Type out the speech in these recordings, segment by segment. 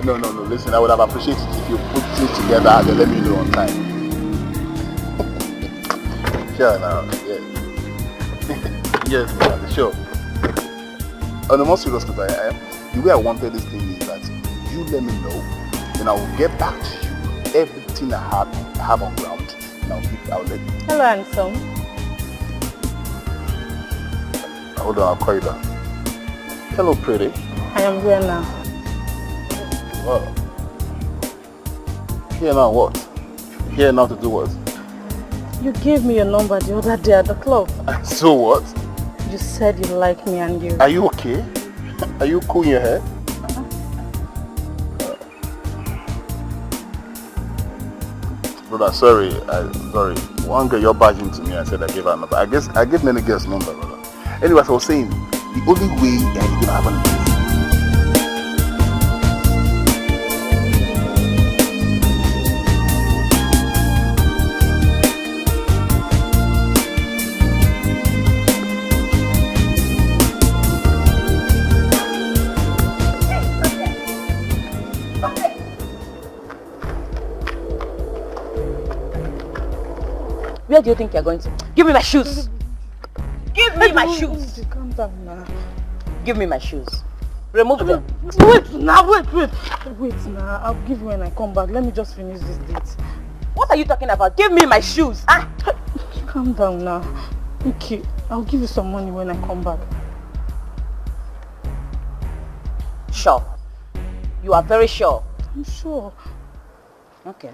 No, listen, I would have appreciated it if you put things together and let me know on time. Sure, now, yes. Yes, man, sure. On the most serious note, the way I wanted this thing is that you let me know, then I will get back to you everything I have on ground, and I'll let you. Hello, handsome. Hold on, I'll call you back. Hello, pretty. I am here now. Well, here now what? Here now to do what? You gave me your number the other day at the club. So what? You said you like me and you... Are you okay? Are you cool in your head? Brother, sorry. One girl you're barging to me, I said I gave her a number. I gave many girls number, brother. Anyway, as I was saying, the only way that you're gonna have an interview. Where do you think you're going to? Give me my shoes! Give me my shoes! Calm down now. Give me my shoes. Remove them. Wait now, wait now. I'll give you when I come back. Let me just finish this date. What are you talking about? Give me my shoes! Ah! Calm down now. Okay, I'll give you some money when I come back. Sure. You are very sure. I'm sure. Okay.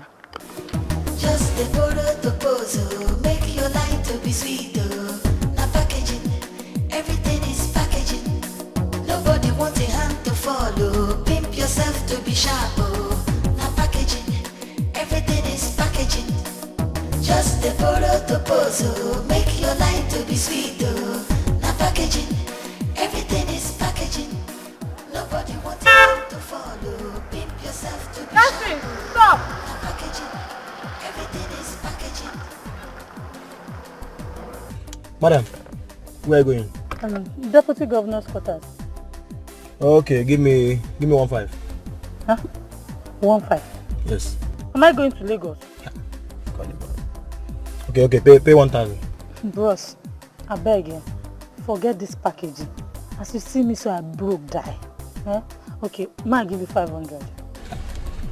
Just the photo to pose, make your life to be sweet. Now packaging, everything is packaging. Nobody wants a hand to follow. Pimp yourself to be sharp. Now packaging, everything is packaging. Just the photo to pose, make your life to be sweet. Now packaging, everything is packaging. Nobody wants a hand to follow. Pimp yourself to be sharp. Stop! Now packaging. Everything is packaging. Madam, where are you going? Deputy Governor's quarters. Okay, give me 1.5. Huh? 1.5. Yes. Am I going to Lagos? Okay, pay 1,000. Bros, I beg you, forget this packaging. As you see me, so I broke die. Eh? Okay, may I give you 500?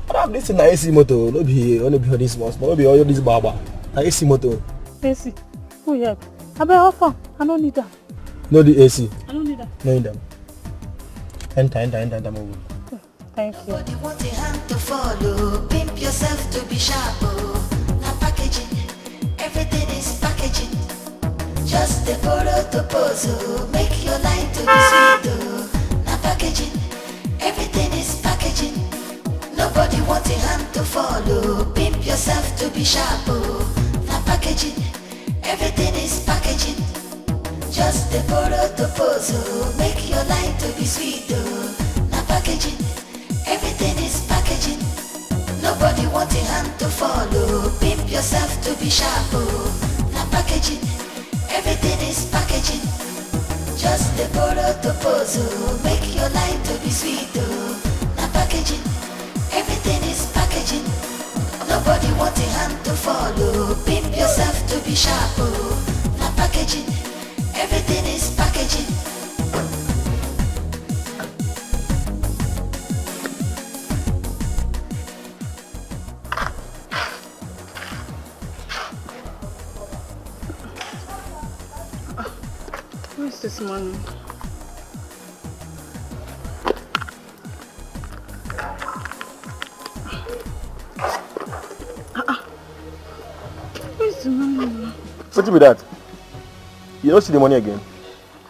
Madam, this is an AC motor. No be this small, no be all this baba. An AC motor. AC? Who help? I better offer. I don't need that. No the AC. I don't need that. No need them. Enter, move. Thank you. Nobody wants a hand to follow. Pimp yourself to be sharp. Now packaging, everything is packaging. Just the photo to pose, make your life to be sweet. Now packaging, everything is packaging. Nobody wants a hand to follow. Pimp yourself to be sharp. Now packaging, everything is packaging. Just the photo to pose, make your life to be sweet. Now packaging, everything is packaging. Nobody wants a hand to follow. Pimp yourself to be sharp. Now packaging, everything is packaging. Just the photo to pose, make your life to be sweet. Now packaging, everything is packaging. Nobody wants a hand to follow. Pimp yourself to be sharp. Now packaging, everything is packaging. Where's this money? Where's the money? What be that? You don't see the money again?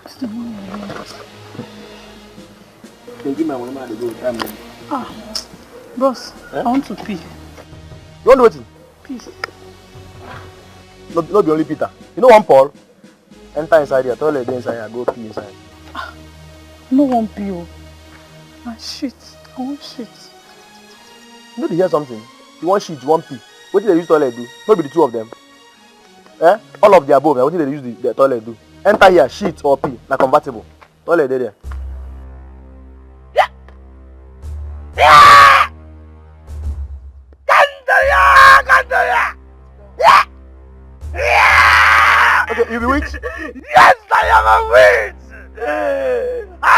Where's the money again? Can you give my money, man? Go time. Boss, Eh? I want to pee. You want to wait? Pee. Not be only Peter. You know one Paul? Enter inside here, toilet inside here, go pee inside. No one pee. Oh. Ah, shit. I want shit. You know they hear something? You want shit, you want pee. What did they use toilet do? Maybe the two of them. Eh? All of the above, what did they use the toilet do? Enter here, shit or pee, na convertible. Toilet there. I'm a witch! I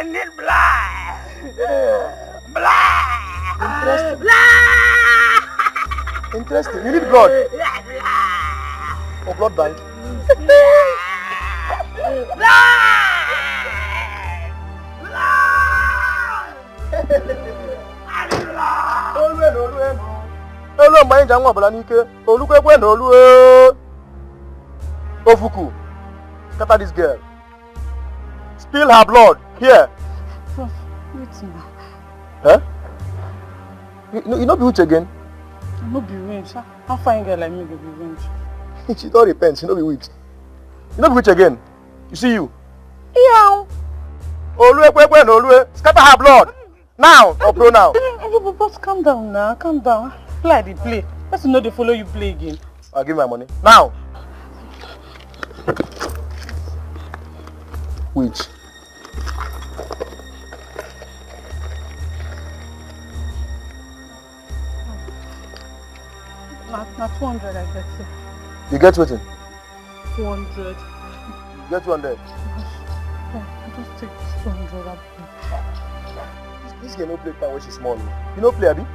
need blood! Blood! Interesting. Interesting. You need blood? For blood bank? Hello, my young Balanike. Olukwe no Olue. Ofuku. Scatter this girl. Spill her blood. Here. Wait now. Huh? You not be witch again? I'm not be witch. How fine girl like me go be witch? She don't repent. She not be witch. You not be witch again. You see you. Yeah. Olue no Olue. Scatter her blood. Now or pro now. But calm down now. Calm down. Play the play. Let's know they follow you play again. I'll give my money. Now. Witch. Not 200 I get it. You get waiting? 200. You get 200. I just take this 200 up. This girl no play time when she's small. You know play, Abi?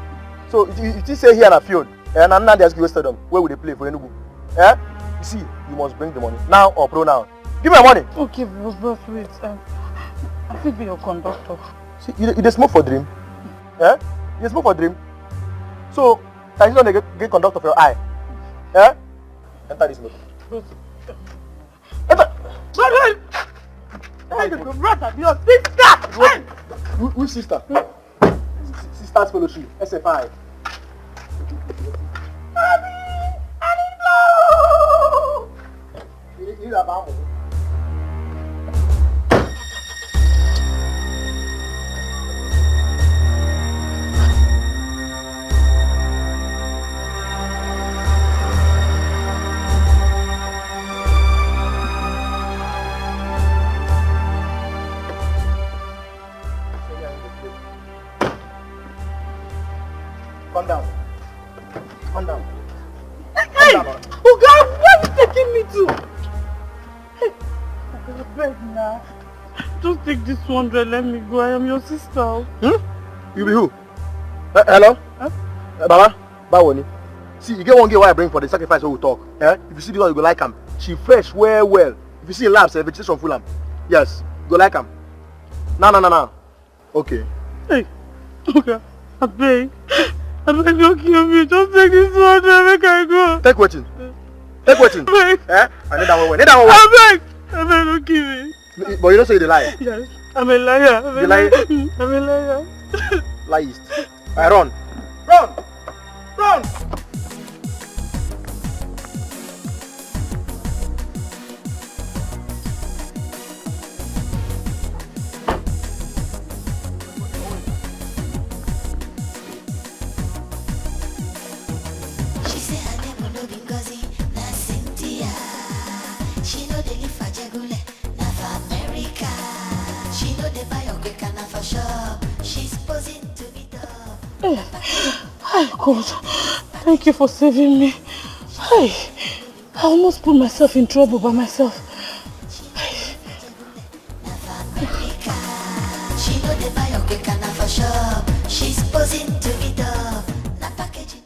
So you say here in a field, and now they ask you them, where would they play for Enugu? Eh? You see, you must bring the money. Now or pro now. Give me my money. Okay, but wait. I will be your conductor. See, you smoke for dream. Eh? You smoke for dream. So, can you not get conductor for your eye? Eh? Enter this motor. Enter! Run! Brother, your sister! Which sister? Sister's fellowship, SFI. I need blood! You need a bomb. Calm down. Calm down. Hey! Oh God, where are you taking me to? Hey! I beg now. Just take this 100, let me go. I am your sister. You be who? Hello? Huh? Baba? Bawoni. See, you get one girl why I bring for the sacrifice where we talk. Eh? If you see this one, you go like him. She fresh, well. If you see labs, vegetation full am. Yes, you go like him. No. Okay. Hey! Okay, I beg. I beg, don't kill me. Just take this 100, make I go. Take waiting. Take waiting. Beg. Eh? I need that one. Need that one. I beg, don't kill me. But you don't say the lie. Yes, I'm a liar. You lie? I'm a liar. Liest. I run. Run! She say her name no be Ngozi, na Cynthia. She know they live for Jegule, na for America. She know they buy your quick na for shop. She's posing to be tough. Hi, God. Thank you for saving me. Hey, I almost put myself in trouble by myself. She know they buy your quick na for shop. She's posing to be tough. Na packaging.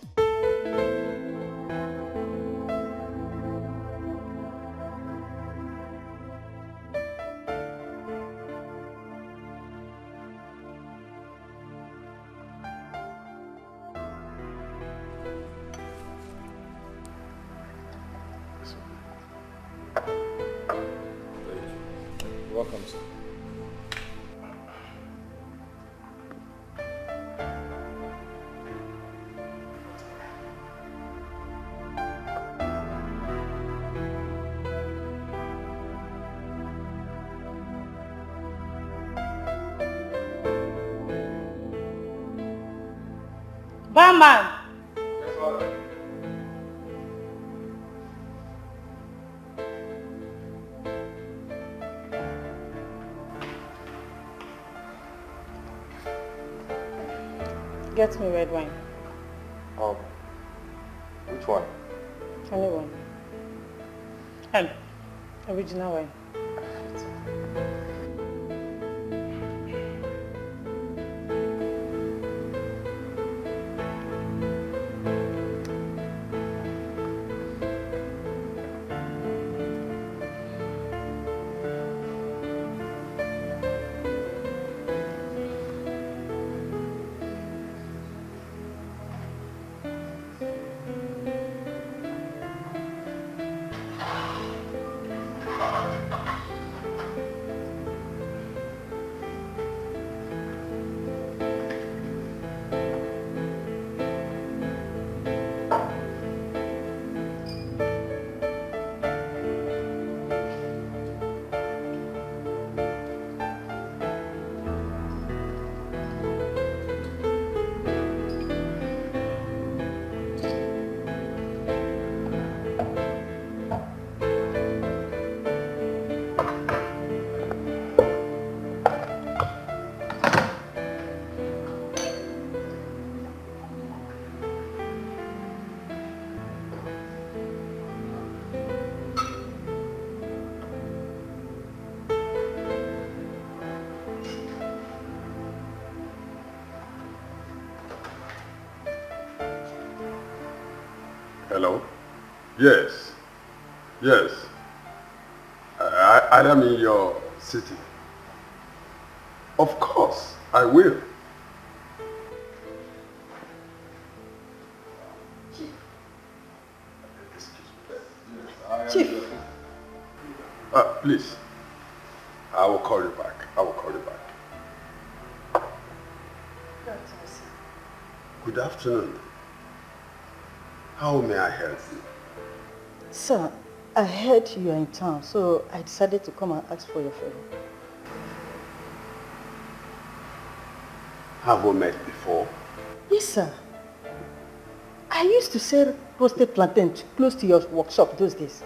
Welcome, sir. Barman! Get me red wine. Which one? Anyone. And Original wine. Hello? Yes. Yes. I am in your city. Of course, I will. Chief. Please. I will call you back. I will call you back. Good afternoon. How may I help you? Sir, I heard you are in town, so I decided to come and ask for your favor. Have we met before? Yes, sir. I used to sell roasted plantain close to your workshop those days.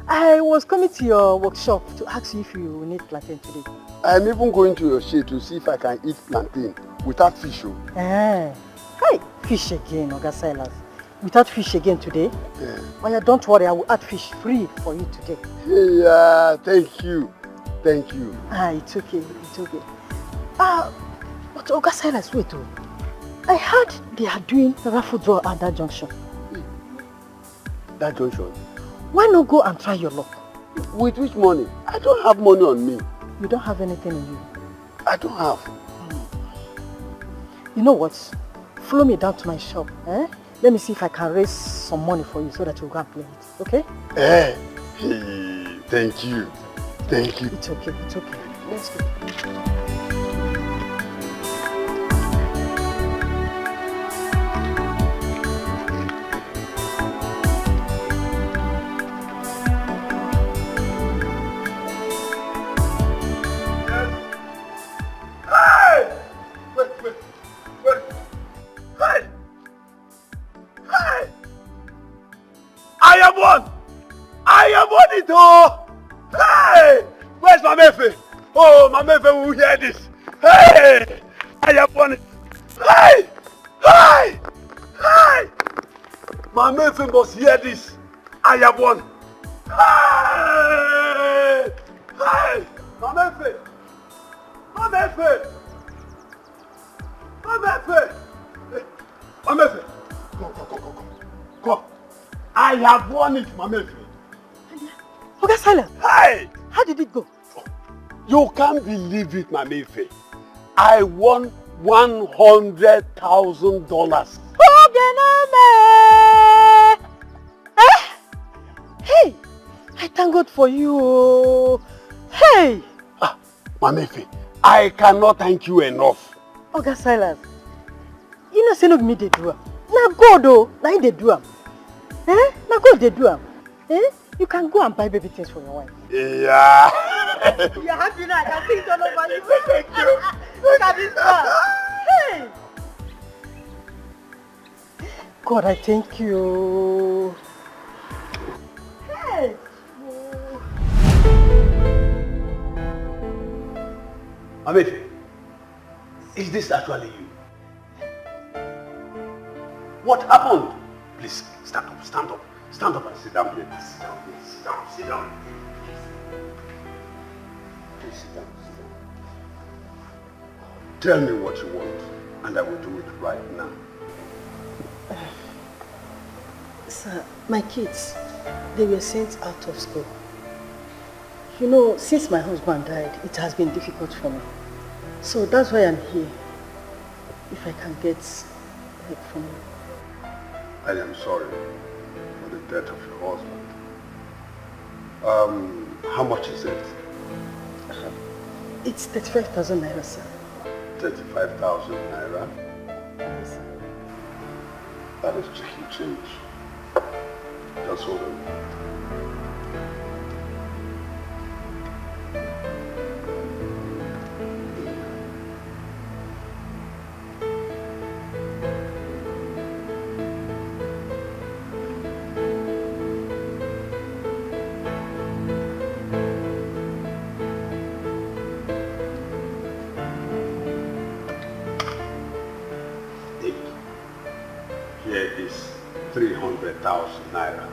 I was coming to your workshop to ask you if you need plantain today. I'm even going to your shade to see if I can eat plantain without fish. Hey, fish again, Oga Silas. Without fish again today? Yeah. Oh yeah, don't worry, I will add fish free for you today. Yeah, thank you. Thank you. It's okay, it's okay. But Oga Silas, wait. I heard they are doing a raffle draw at that junction. That junction? Why not go and try your luck? With which money? I don't have money on me. You don't have anything on you? I don't have. You know what? Follow me down to my shop. Let me see if I can raise some money for you so that you can play it. Okay? Hey, thank you. Thank you. It's okay, it's okay. Let's go. Oh, my Mefe will hear this. Hey! I have won it. Hey! Hey! Hey! My Mefe must hear this. I have won. Hey! Hey! My Mefe! My Mefe! My Mefe! My Mefe! Come. I have won it, my Mefe. Okay, Silence. Hey! How did it go? You can't believe it, my Mefe. I won $100,000. Hey! I thank God for you. Hey! My Mefe, I cannot thank you enough. Okay, Silence. You know, say no me they do. Now God though, now they do. Now God they do. You can go and buy baby things for your wife. Yeah. You're happy now. I can see it all over you. Thank you. Look at this man. Hey. God, I thank you. Hey. Amefe, is this actually you? What happened? Please, stand up, stand up. Stand up and sit down here. Sit down, please. Sit down, sit down. Please sit down, sit down. Tell me what you want, and I will do it right now. Sir, my kids, they were sent out of school. You know, since my husband died, it has been difficult for me. So that's why I'm here. If I can get help from you. I am sorry for the death of your husband. How much is it? It's 35,000 naira, sir. 35,000 naira? Yes, sir. That is chicken change. Just hold on. Here is 300,000 naira.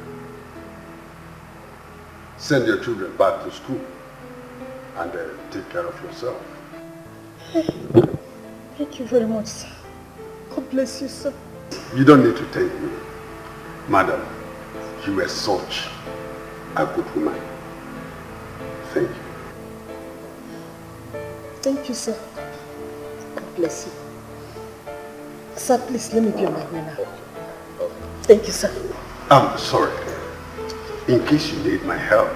Send your children back to school and take care of yourself. Thank you very much, sir. God bless you, sir. You don't need to thank me. Madam, you were such a good woman. Thank you. Thank you, sir. God bless you. Sir, please let me be on my way now. Thank you, sir. I'm sorry. In case you need my help,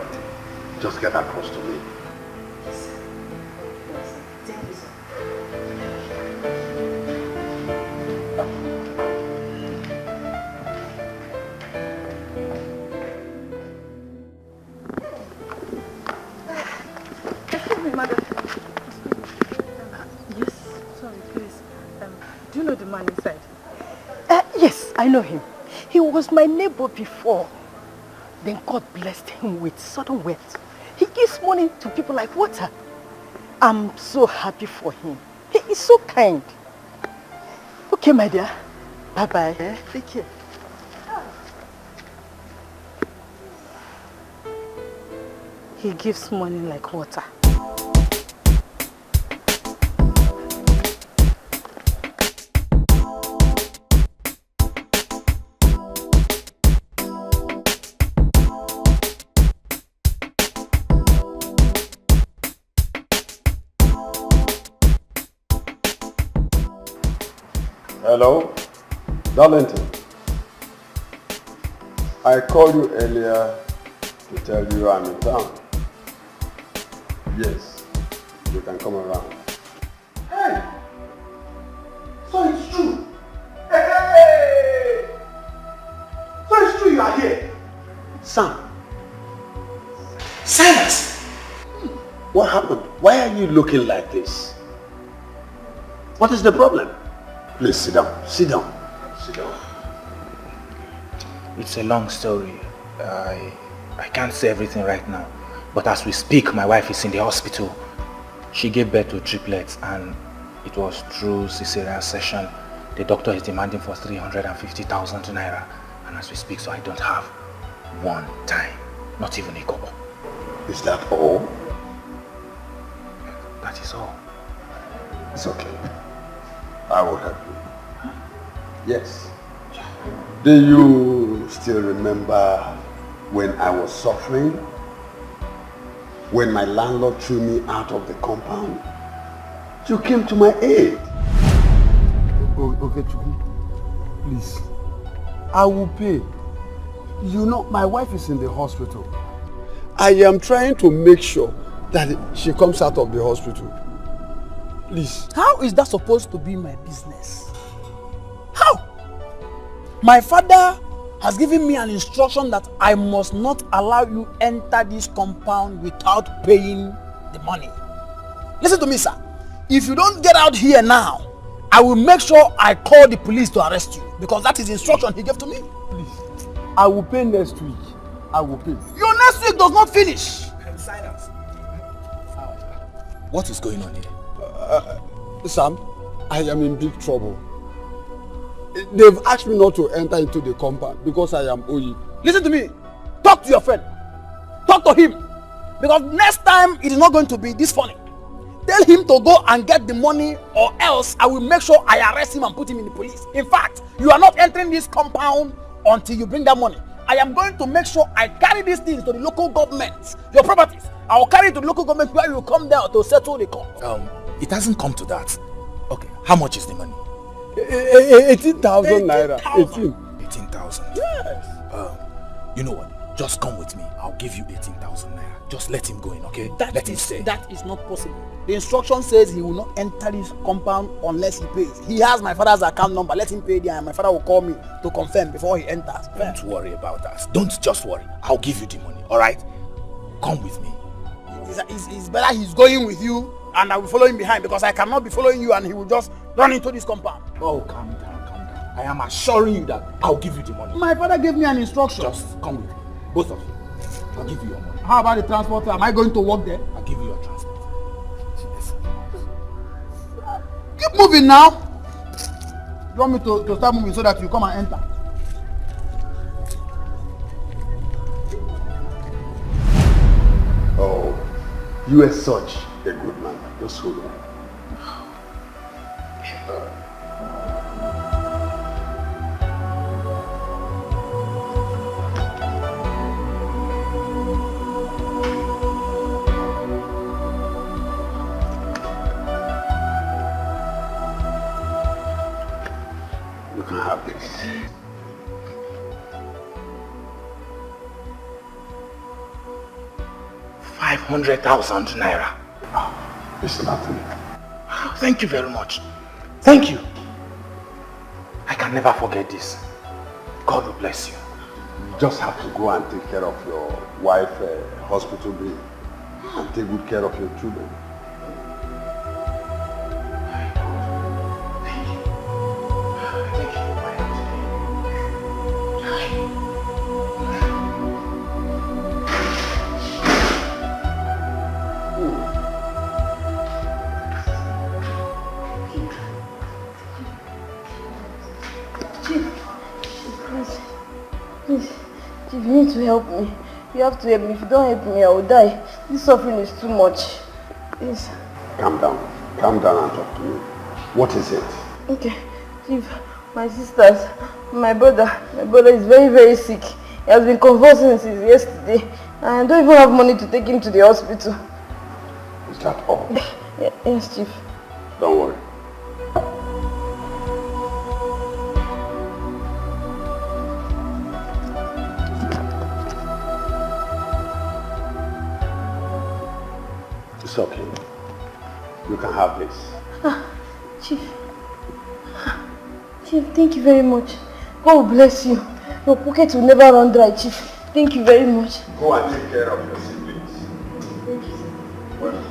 just get across to me. Yes, sir. Thank you, sir. Excuse me, madam. Yes, sorry, please. Do you know the man inside? Yes, I know him. He was my neighbor before. Then God blessed him with sudden wealth. He gives money to people like water. I'm so happy for him. He is so kind. Okay, my dear. Bye-bye. Take care. He gives money like water. Hello, Darlington. I called you earlier to tell you I'm in town. Yes, you can come around. Hey! So it's true. Hey! So it's true you are here. Sam. Silas! What happened? Why are you looking like this? What is the problem? Please sit down. Sit down. Sit down. It's a long story. I can't say everything right now. But as we speak, my wife is in the hospital. She gave birth to triplets and it was through cesarean section. The doctor is demanding for 350,000 naira. And as we speak, so I don't have one time. Not even a kobo. Is that all? That is all. It's okay. I will help you. Yes. Do you still remember when I was suffering? When my landlord threw me out of the compound? You came to my aid. Okay, Chukwu. Please. I will pay. You know, my wife is in the hospital. I am trying to make sure that she comes out of the hospital. Please. How is that supposed to be my business? How? My father has given me an instruction that I must not allow you enter this compound without paying the money. Listen to me, sir. If you don't get out here now, I will make sure I call the police to arrest you, because that is the instruction he gave to me. Please, I will pay next week. I will pay. Your next week does not finish. Silence. What is going on here? Sam, I am in big trouble. They've asked me not to enter into the compound because I am Oyi. Listen to me. Talk to your friend. Talk to him. Because next time it is not going to be this funny. Tell him to go and get the money, or else I will make sure I arrest him and put him in the police. In fact, you are not entering this compound until you bring that money. I am going to make sure I carry these things to the local government, your properties. I will carry it to the local government where you come there to settle the court. It hasn't come to that. Okay, how much is the money? 18,000 naira. 18,000. Yes. You know what? Just come with me. I'll give you 18,000 naira. Just let him go in, okay? Let him stay. That is not possible. The instruction says he will not enter this compound unless he pays. He has my father's account number. Let him pay there, and my father will call me to confirm before he enters. Don't worry about that. Don't just worry. I'll give you the money, alright? Come with me. It's better he's going with you and I will follow him behind, because I cannot be following you and he will just run into this compound. Oh, calm down, calm down. I am assuring you that I'll give you the money. My father gave me an instruction. Just come with me. Both of you. I'll give you your money. How about the transport? Am I going to work there? I'll give you your transport. Yes. Keep moving now. You want me to start moving so that you come and enter? Oh, you are such a good man. Just hold on. You can have this. 500,000 naira. It's nothing. Thank you very much. Thank you. I can never forget this. God will bless you. You just have to go and take care of your wife, hospital bill, and take good care of your children. Please, Chief, you need to help me. You have to help me. If you don't help me, I will die. This suffering is too much. Please. Calm down. Calm down and talk to me. What is it? Okay, Chief, my sisters, my brother is very, very sick. He has been convulsing since yesterday. And I don't even have money to take him to the hospital. Is that all? Yes, Chief. Don't worry. It's okay. You can have this. Chief, thank you very much. God will bless you. Your pocket will never run dry, Chief. Thank you very much. Go and take care of your siblings. Thank you. Well.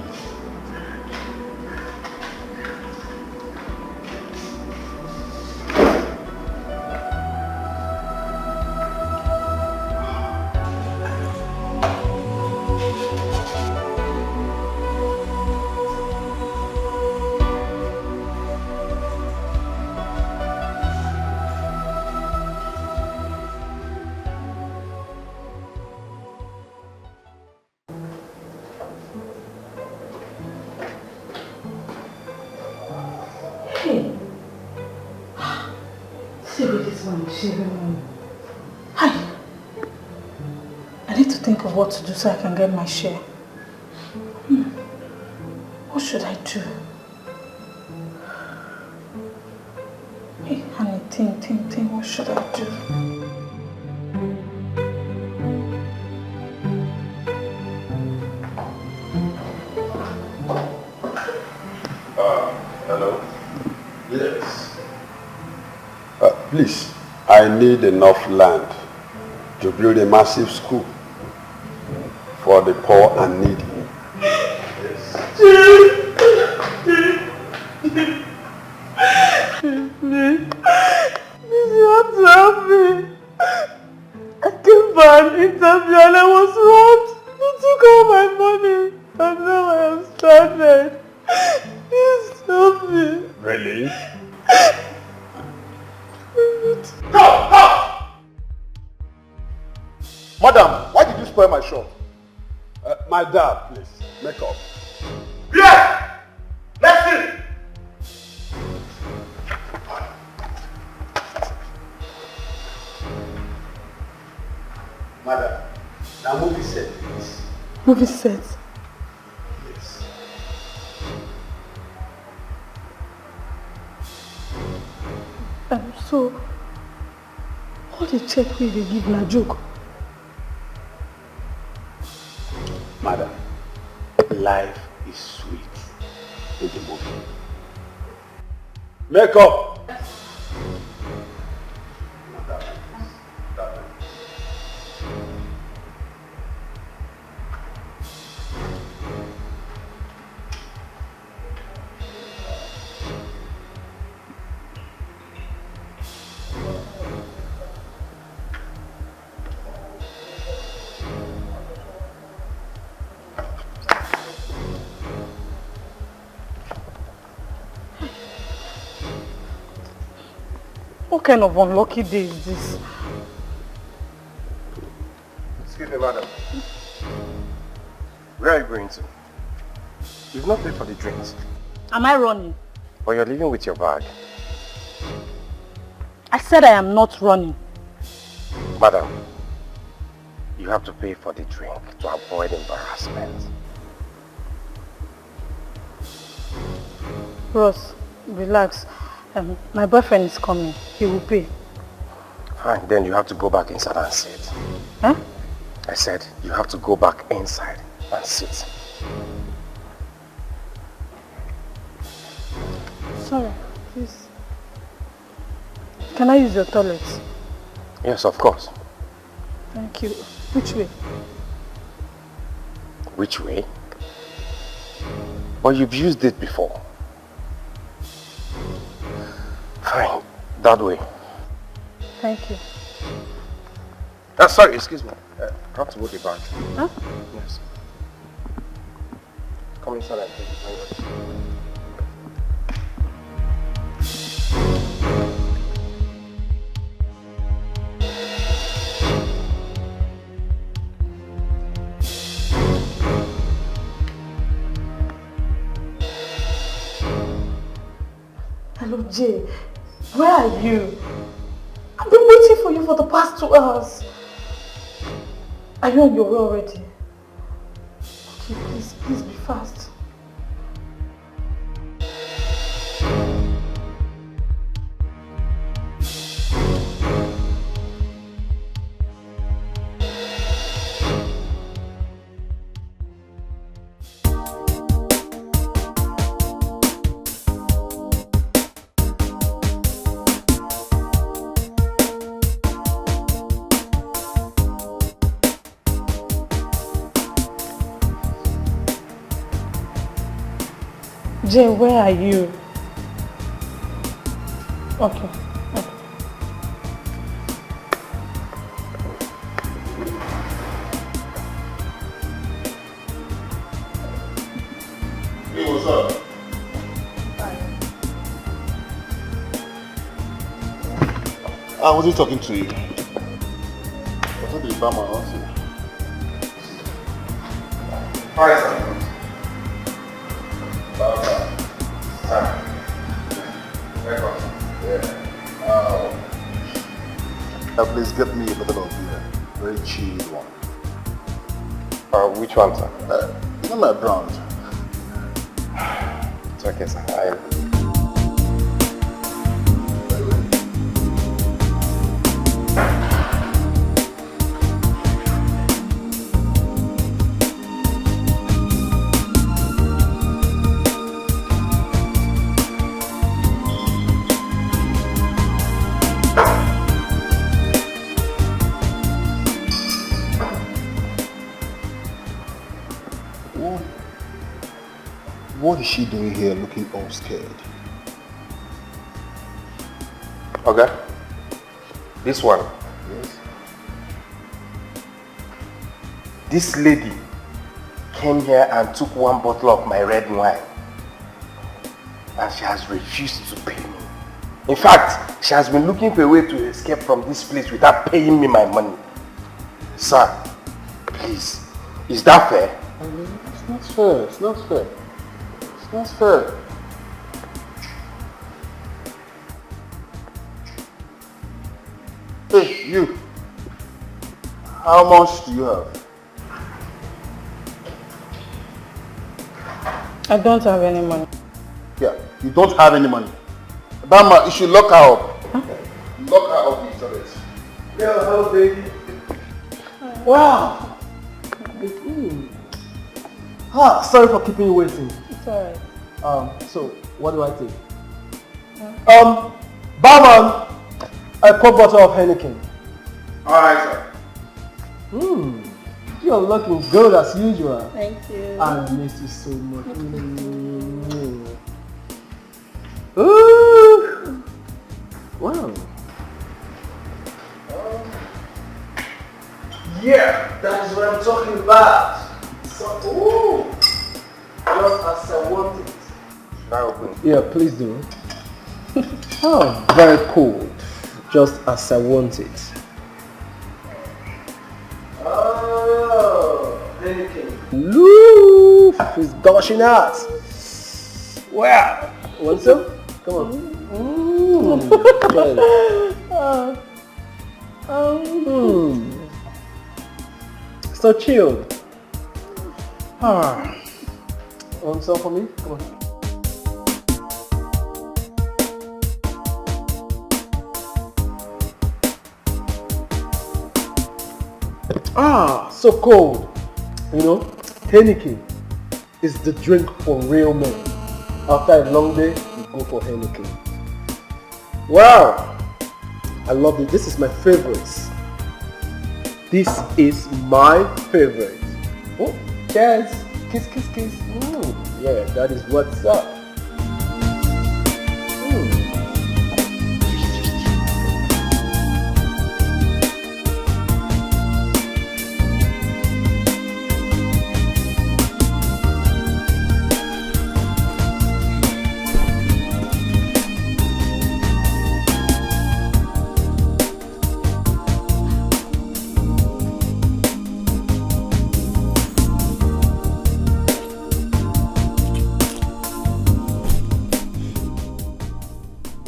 I need to think of what to do so I can get my share. What should I do? Hey, honey, think, what should I do? Hello? Yes. Please, I need enough land to build a massive school for the poor and needy. Please, you have to help me. I came for an interview and I was robbed. They took all my money and now I am stranded. Please help me. Really? Madam, why did you spoil my shop? My dad, please, make up. Yeah! Listen! Madam, now movie set, please. Movie set. Yes. So, all the check we dey give na joke. Madam, life is sweet in the movie. Make up! What kind of unlucky day is this? Excuse me, madam. Where are you going to? You've not paid for the drinks. Am I running? But you're leaving with your bag. I said I am not running. Madam, you have to pay for the drink to avoid embarrassment. Ross, relax. My boyfriend is coming. He will pay. Fine, then you have to go back inside and sit. Huh? I said you have to go back inside and sit. Sorry, please. Can I use your toilet? Yes, of course. Thank you. Which way? Which way? But you've used it before. Fine, that way. Thank you. Sorry, excuse me. I have to go to the bathroom. Huh? Yes. Come inside and take it. Hello, Jay. Where are you? I've been waiting for you for the past 2 hours. Are you on your way already? Okay, please be fast. Jay, where are you? Okay. Hey, what's up? I wasn't talking to you. I thought you found my answer. Alright, sir. Please get me a bottle of beer. Very chilled one. Which one, sir? You know my brand. It's okay, sir. What is she doing here looking all scared? Okay. This one. Yes. This lady came here and took one bottle of my red wine. And she has refused to pay me. In fact, she has been looking for a way to escape from this place without paying me my money. Sir, please, is that fair? It's not fair. It's not fair. It's not fair. Hey, you. How much do you have? I don't have any money. Yeah, you don't have any money. Bama, you should lock her up. Huh? Lock her up, Elizabeth. Yeah, hello, baby. Wow. Sorry for keeping you waiting. It's alright. So what do I take? Barman, a quart bottle of Heineken. Alright, sir. You're looking good as usual. Thank you. I miss you so much. Ooh. Wow. Yeah, that is what I'm talking about. So, ooh. Just as I want it. Should I open? Yeah, please do. Oh, very cool. Just as I want it. Oh, Loof, he's gushing out. Wow. Want some? Come on. So chilled. Want some for me? Come on. So cold. You know, Heineken is the drink for real men. After a long day, you go for Heineken. Wow! I love it. This is my favorite. This is my favorite. Oh, cheers! Kiss, kiss, kiss. Yeah, that is what's up.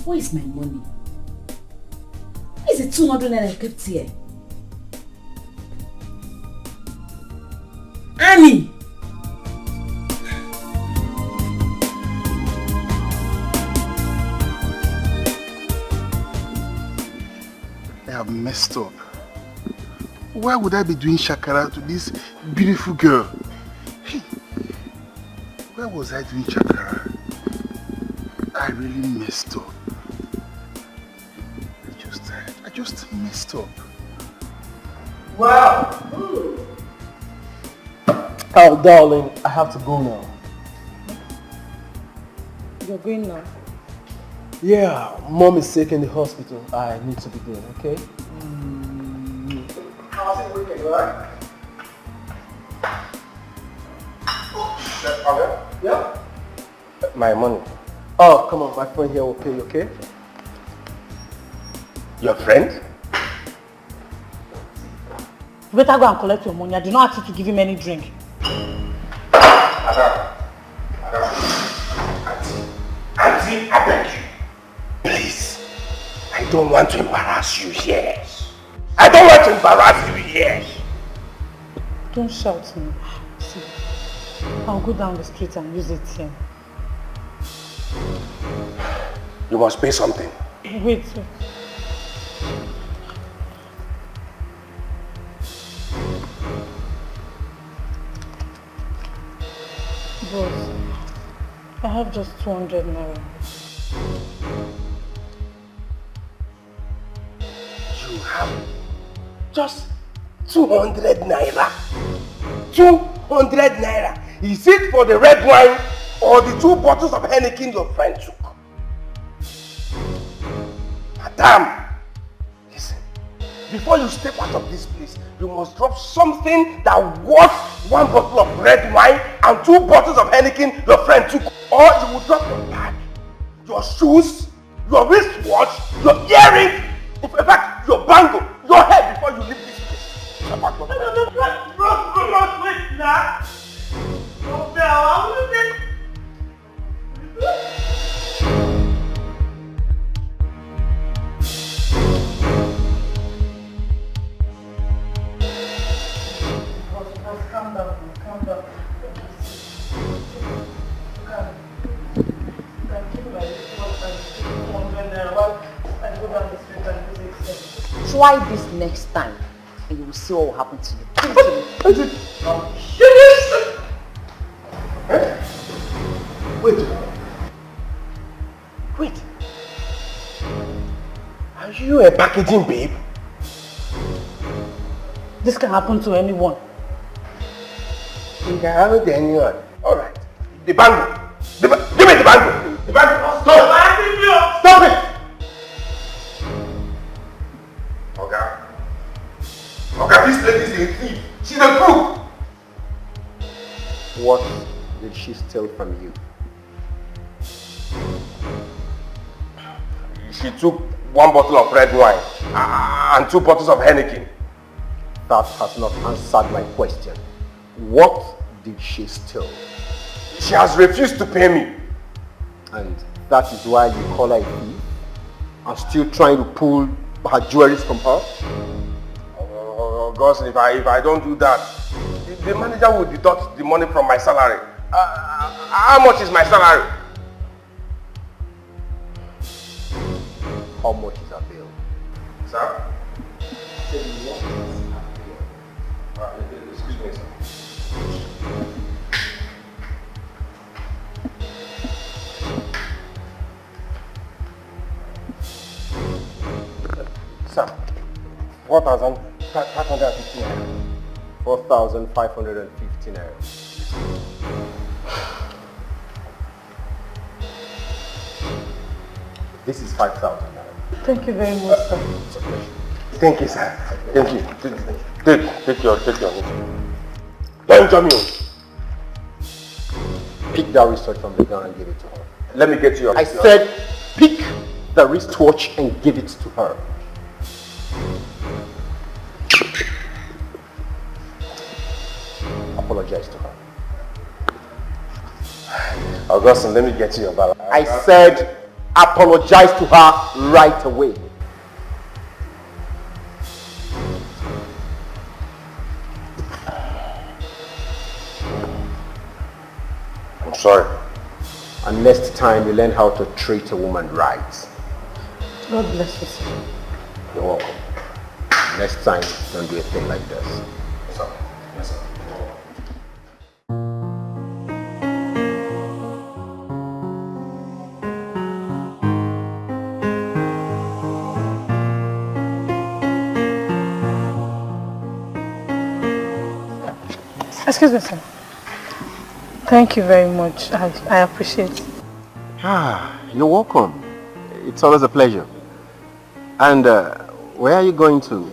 Where is my money? Where is the 200 naira I kept here? Annie! I have messed up. Why would I be doing shakara to this beautiful girl? Hey, where was I doing shakara? I really messed up. I just messed up. Wow! Oh, darling, I have to go now. You're going now? Yeah, mom is sick in the hospital. I need to be there, okay? I'll see you weekend, alright? Okay. Yeah? My money. Oh, come on, my friend here will pay you, okay? Your friend? You better go and collect your money. I do not ask you to give him any drink. Auntie, I beg you. Please. I don't want to embarrass you here. I don't want to embarrass you here. Don't shout me. See, I'll go down the street and use ATM. You must pay something. Wait. Boss, I have just 200 naira. You have just 200 naira. 200 naira. Is it for the red wine or the 2 bottles of Heineken your friend took. Madam, listen, before you step out of this place, you must drop something that worth 1 bottle of red wine and 2 bottles of Heineken your friend took. Or you will drop your bag, your shoes, your wristwatch, your earring, in fact, your bangle, your hair before you leave this place. Wait now. Calm down. Try this next time and you will see what will happen to you. Wait. Are you a packaging babe? This can happen to anyone. It can happen to anyone. Alright. The bangle. Give me the bangle. The bangle. Stop it! Okay, this lady is a thief. She's a crook. What did she steal from you? She took 1 bottle of red wine and 2 bottles of Heineken. That has not answered my question. What did she steal? She has refused to pay me. And that is why you call her a thief? And still trying to pull her jewelry from her? Oh, God, if I don't do that, the manager will deduct the money from my salary. How much is my salary? How much is her bill? Sir? Excuse me, sir. Sir, 4,550 naira. 4,550 naira. This is 5,000 naira. Thank you very much, sir. Thank you, sir. Thank you. Take your Don't tell me. Pick that wristwatch from the ground and give it to her. Let me get you your I said pick the wristwatch and give it to her. Apologize to her. Augustine, let me get you your balance. I said apologize to her right away. I'm sorry. And next time you learn how to treat a woman right. God bless you, sir. You're welcome. Next time, don't do a thing like this. Yes, sir. Yes, sir. Excuse me, sir. Thank you very much. I appreciate it. You're welcome. It's always a pleasure. And where are you going to?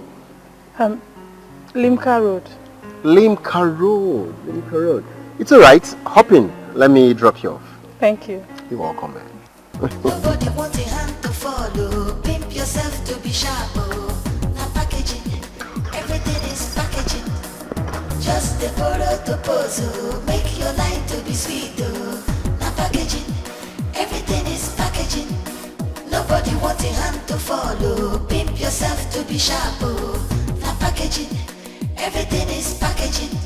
Limca Road. Limca Road. It's alright. Hop in. Let me drop you off. Thank you. You're welcome, man. Nobody wants a hand to follow. Pimp yourself to be sharp. Now packaging, everything is packaging. Just the photo to pose. Make your line to be sweet. Now packaging, everything is packaging. Nobody wants a hand to follow. Pimp yourself to be sharp. Now packaging, everything is packaging.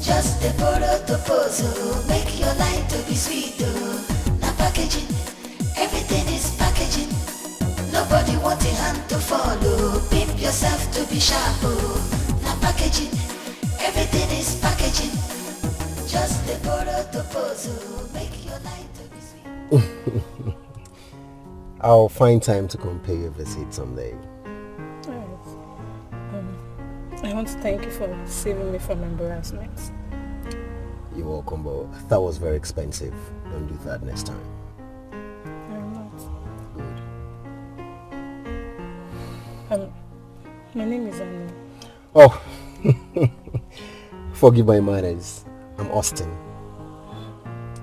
Just the photo to pose. Make your line to be sweet. Now packaging, everything is packaging. Nobody wants a hand to follow. Pimp yourself to be sharp. Now packaging, everything is packaging. Just the photo to pose. Make your line to be sweet. I'll find time to come pay you a visit someday. Alright. I want to thank you for saving me from embarrassment. You're welcome, but that was very expensive. Don't do that next time. I'm not. Good. My name is Onny. Oh, forgive my manners. I'm Austin.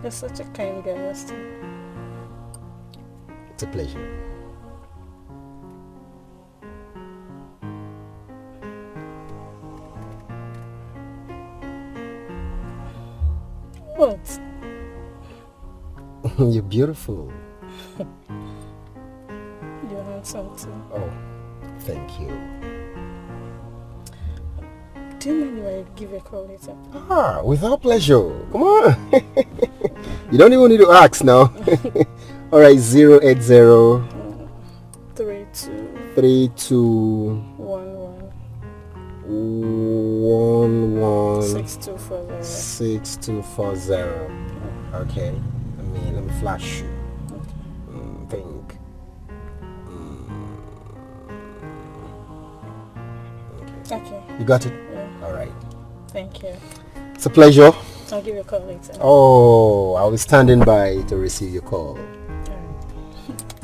You're such a kind guy, Austin. It's a pleasure. What? You're beautiful. You're handsome too. Oh, thank you. Do you mind if I give you a call later? Ah, without pleasure. Come on. You don't even need to ask now. All right, 080 32 11 6240. Okay, let me flash you. Think. Okay. You got it? Yeah. All right. Thank you. It's a pleasure. I'll give you a call later. Oh, I'll be standing by to receive your call.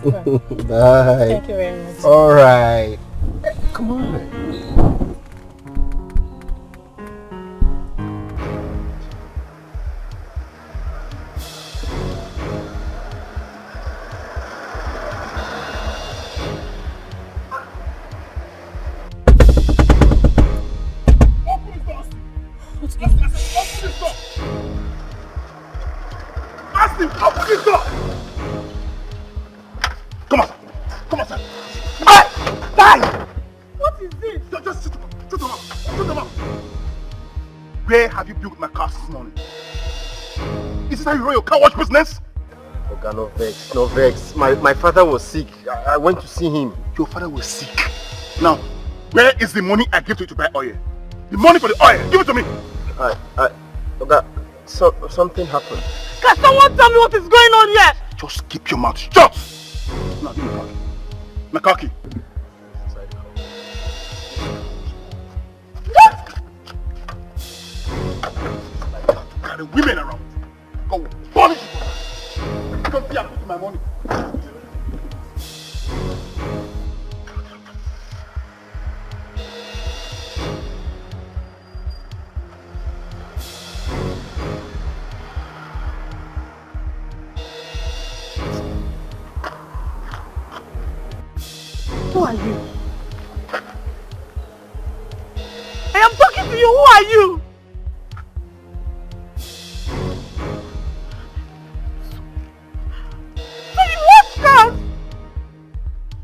Alright. Bye. Thank you very much. All right. Come on. Where have you built my car this morning? Is this how you run your car wash business? Oga, no vex. My father was sick. I went to see him. Your father was sick. Now, where is the money I gave to you to buy oil? The money for the oil, give it to me. Oga, something happened. Can someone tell me what is going on here? Just keep your mouth shut. Now, give me my car key. Carry women around. Go punish you. Don't be after my money. Who are you? I am talking to you. Who are you?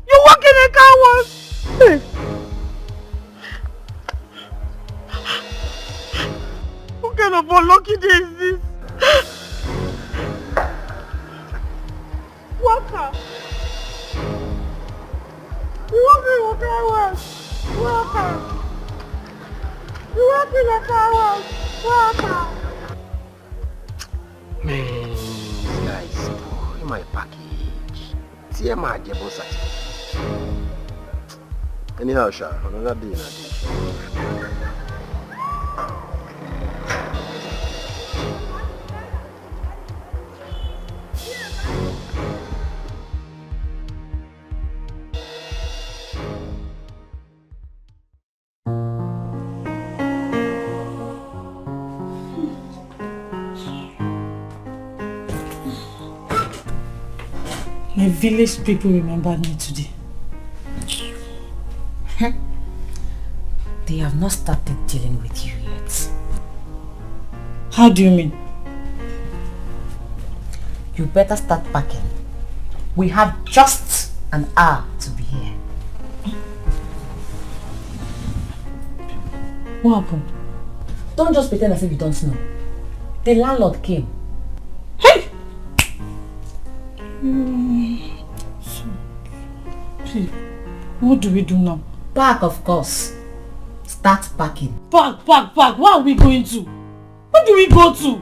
You work in a car wash. Hey. What kind of unlucky day is this? Worker. You work in a car wash. Worker. You work in a car wash. Worker. Man, these guys spoil my package. See my jebo certificate. Anyhow, Sha, another day. My village people remembered me today. They have not started dealing with you yet. How do you mean? You better start packing. We have just an hour to be here. What happened? Don't just pretend as if you don't know. The landlord came. Hey! See, what do we do now? Pack, of course. Start packing. Pack. Where are we going to? Where do we go to?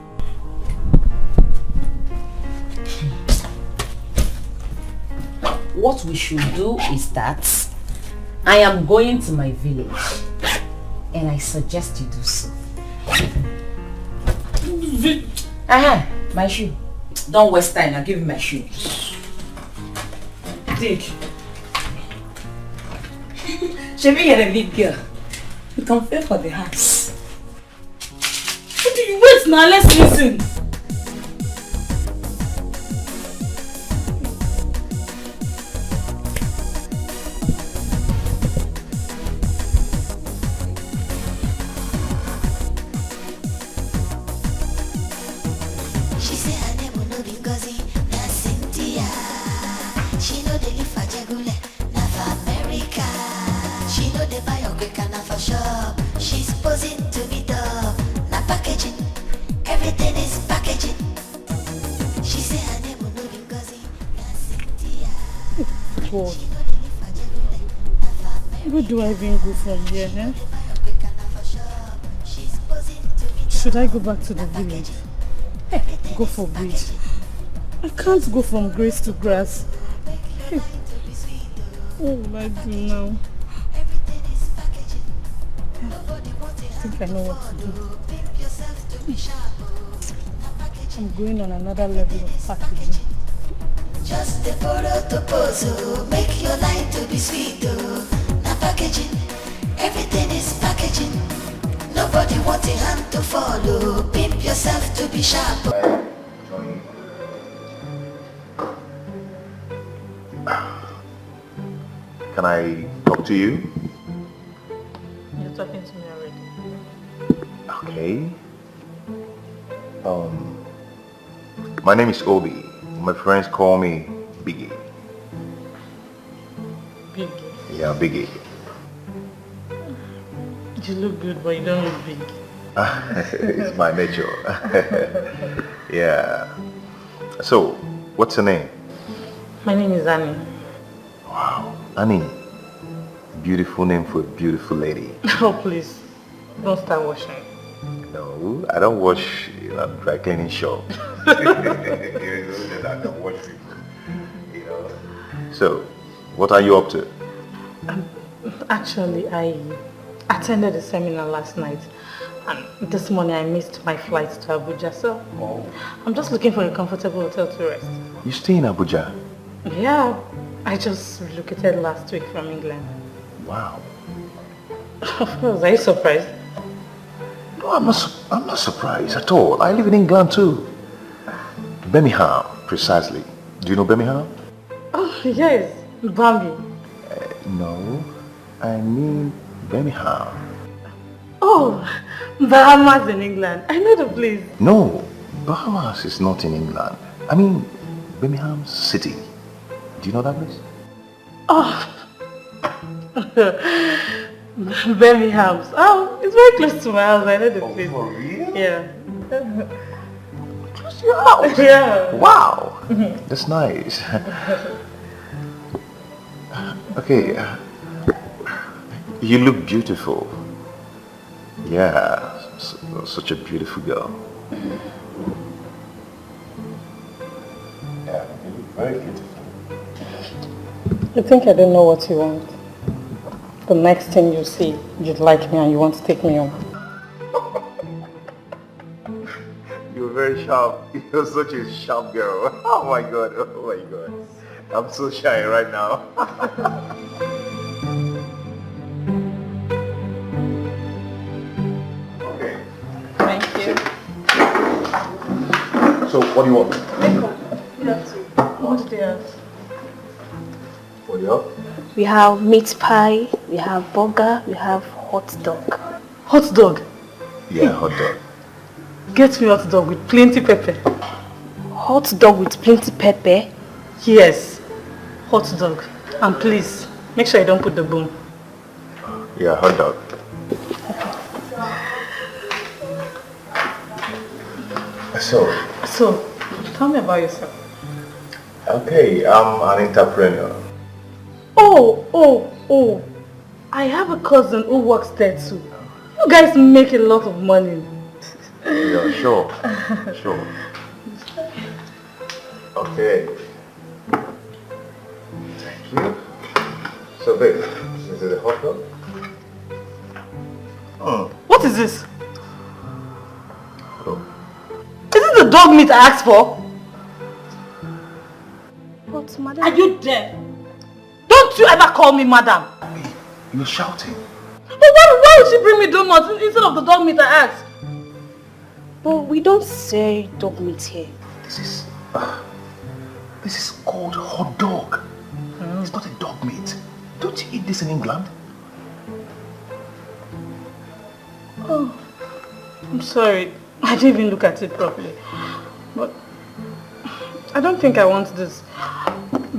What we should do is that I am going to my village and I suggest you do so. My shoe. Don't waste time, I'll give you my shoe. Take. Shebi, you're a big girl. You can pay for the house. Wait now, let's listen. She say her name will no be Ngozi, na Cynthia. She know they live for Jegule, na for America. She know they buy Okweka, na for shop. She's posing to be dog, na packaging. Everything is packaging. She say her name will no be Ngozi, na Cynthia. What? Where do I even go from here, eh? Should I go back to the village? Go for bridge. I can't go from grace to grass. What will I do now? I think I know what to do. I'm going on another level of packaging. Just the photo to pose, oh. Make your life to be sweet, oh. Now packaging, everything is packaging. Nobody wants a hand to follow. Pimp yourself to be sharp. Can I talk to you? You're talking to me already. Okay. My name is Obi. My friends call me Biggie. Biggie. Yeah, Biggie. You look good, but you don't look big. It's my nature. Yeah. So, what's your name? My name is Annie. Wow, Annie. Beautiful name for a beautiful lady. Oh, please. Don't start washing. No, I don't wash in a dry cleaning shop. I don't wash people. You know. So, what are you up to? Actually, I attended a seminar last night. And this morning I missed my flight to Abuja, so I'm just looking for a comfortable hotel to rest. You stay in Abuja? Yeah, I just relocated last week from England. Wow. Of course, are you surprised? No, I'm not surprised at all. I live in England too. Birmingham, precisely. Do you know Birmingham? Oh, yes, Bambi. No, I mean Birmingham. Oh, Bahamas in England. I know the place. No, Bahamas is not in England. I mean Birmingham City. Do you know that place? Oh, Birmingham. Oh, it's very close to my house. I know the place. For real? Yeah. Close to your house? Yeah. Wow, that's nice. Okay, you look beautiful. Yeah, such a beautiful girl. Yeah, you look very beautiful. You think I don't know what you want? The next thing you see, you'd like me and you want to take me home. You're very sharp. You're such a sharp girl. Oh my god, oh my god. I'm so shy right now. Okay. Thank you. So, what do you want? What do you have? What do you have? We have meat pie, we have burger, we have hot dog. Hot dog? Yeah, hot dog. Get me hot dog with plenty pepper. Hot dog with plenty pepper? Yes, hot dog. And please, make sure you don't put the bone. Yeah, hot dog. So, tell me about yourself. Okay, I'm an entrepreneur. Oh, I have a cousin who works there too. You guys make a lot of money. Yeah, sure. Sure. Okay. Thank you. So, babe, is it a hot dog? What is this? Oh. dog meat I asked for? But madam... Are you there? Don't you ever call me madam. You're shouting. But why would she bring me donuts instead of the dog meat I asked? But we don't say dog meat here. This is called hot dog. It's not a dog meat. Don't you eat this in England? Oh, I'm sorry. I didn't even look at it properly. But I don't think I want this.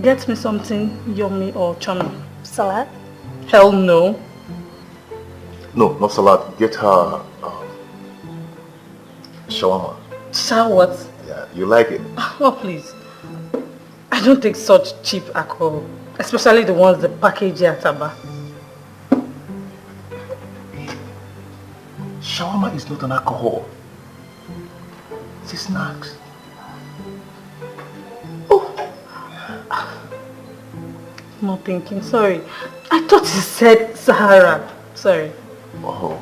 Get me something yummy or chummy. Salad? Hell no. No, not salad. Get her shawarma. What? Yeah, you like it? Oh, please. I don't take such cheap alcohol. Especially the ones that package here at Aba. Shawarma is not an alcohol. It's a snacks. Not thinking. Sorry. I thought you said Sahara. Sorry. Oh.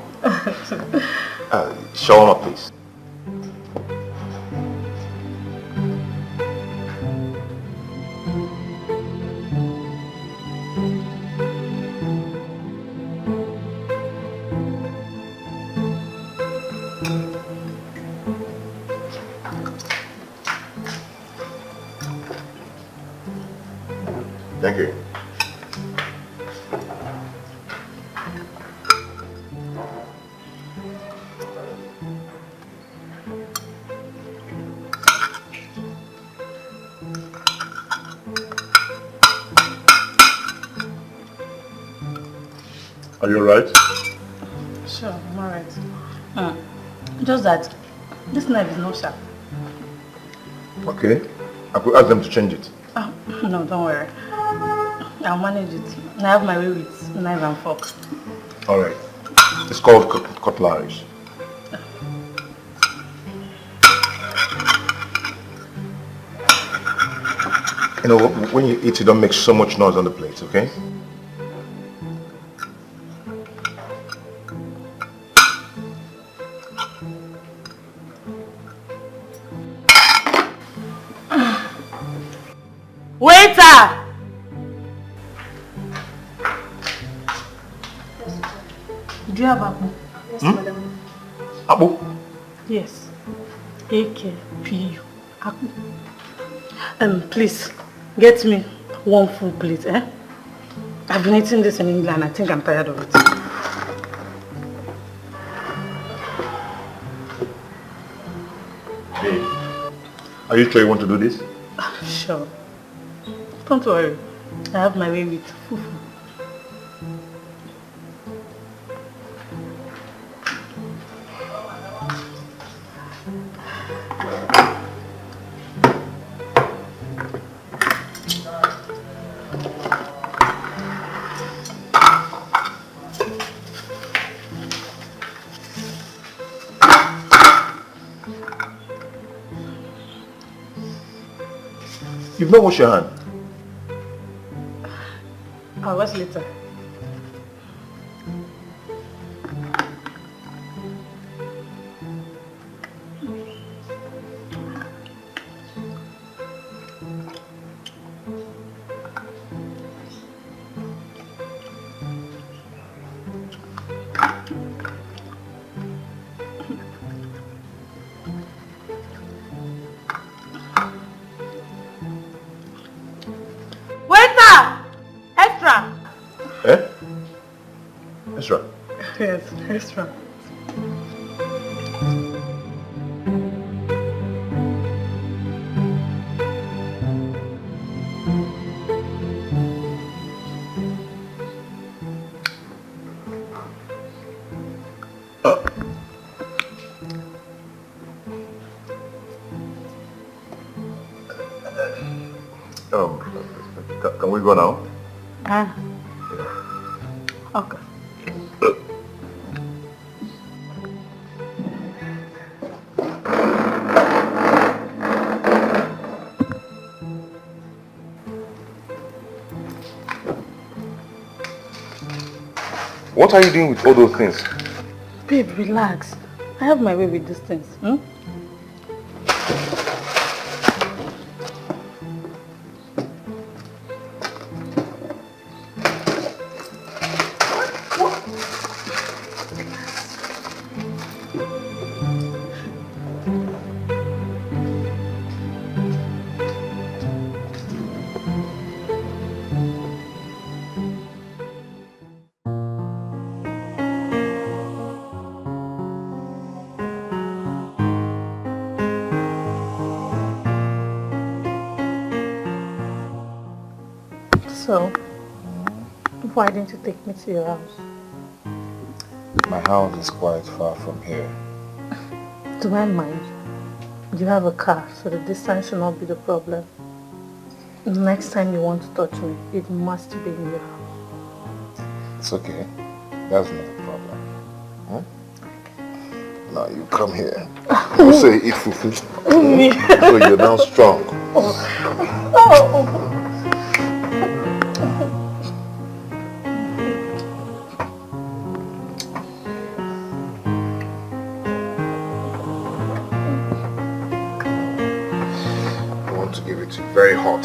Shawarma, please. Thank you. Are you alright? Sure, I'm alright. Just that this knife is not sharp. Okay. I could ask them to change it. No, don't worry. I'll manage it. I have my way with knife and fork. Alright. It's called cutleries. You know, when you eat, you don't make so much noise on the plate, okay? Waiter! Do you have apple? Yes, madam. Apple? Yes. A-K-P-U. Apple. Please, get me one full plate, eh? I've been eating this in England. I think I'm tired of it. Babe, are you sure you want to do this? Sure. Don't worry. I have my way with fufu. You've not washed your hand. I'll wash later. Yes, extra. Can we go now? Okay. What are you doing with all those things? Babe, relax. I have my way with these things. So, why didn't you take me to your house? My house is quite far from here. Do I mind? You have a car, so the distance should not be the problem. The next time you want to touch me, it must be in your house. It's okay. That's not a problem. Huh? Now you come here. You say eat fufu. So you're now strong. I want to give it to you very hot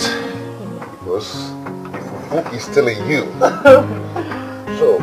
because the fufu is still in you. So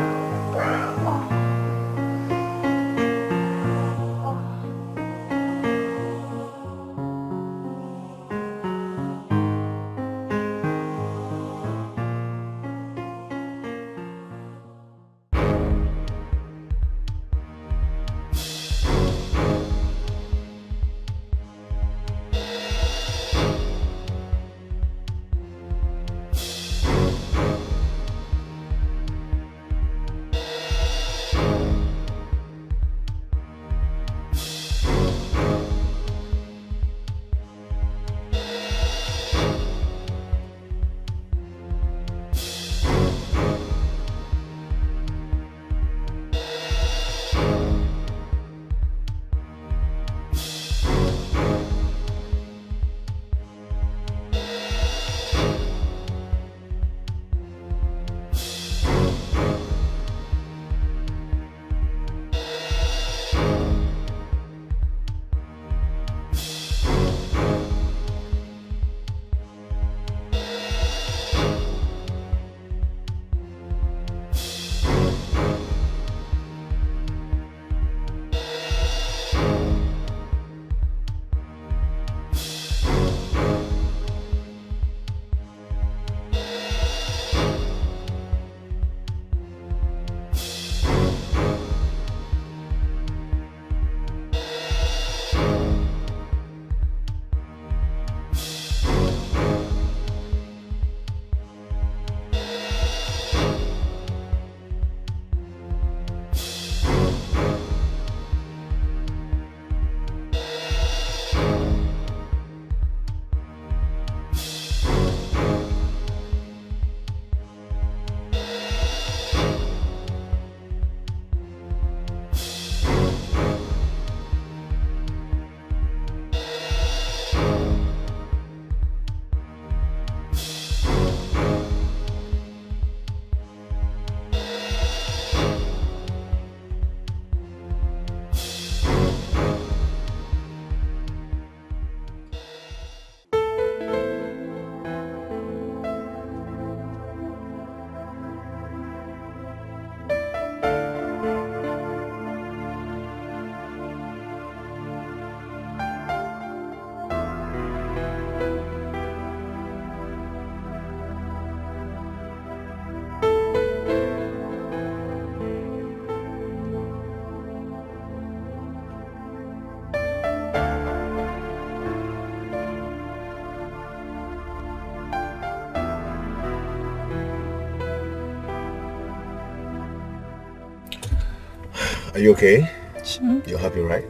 are you okay? Sure. You're happy, right?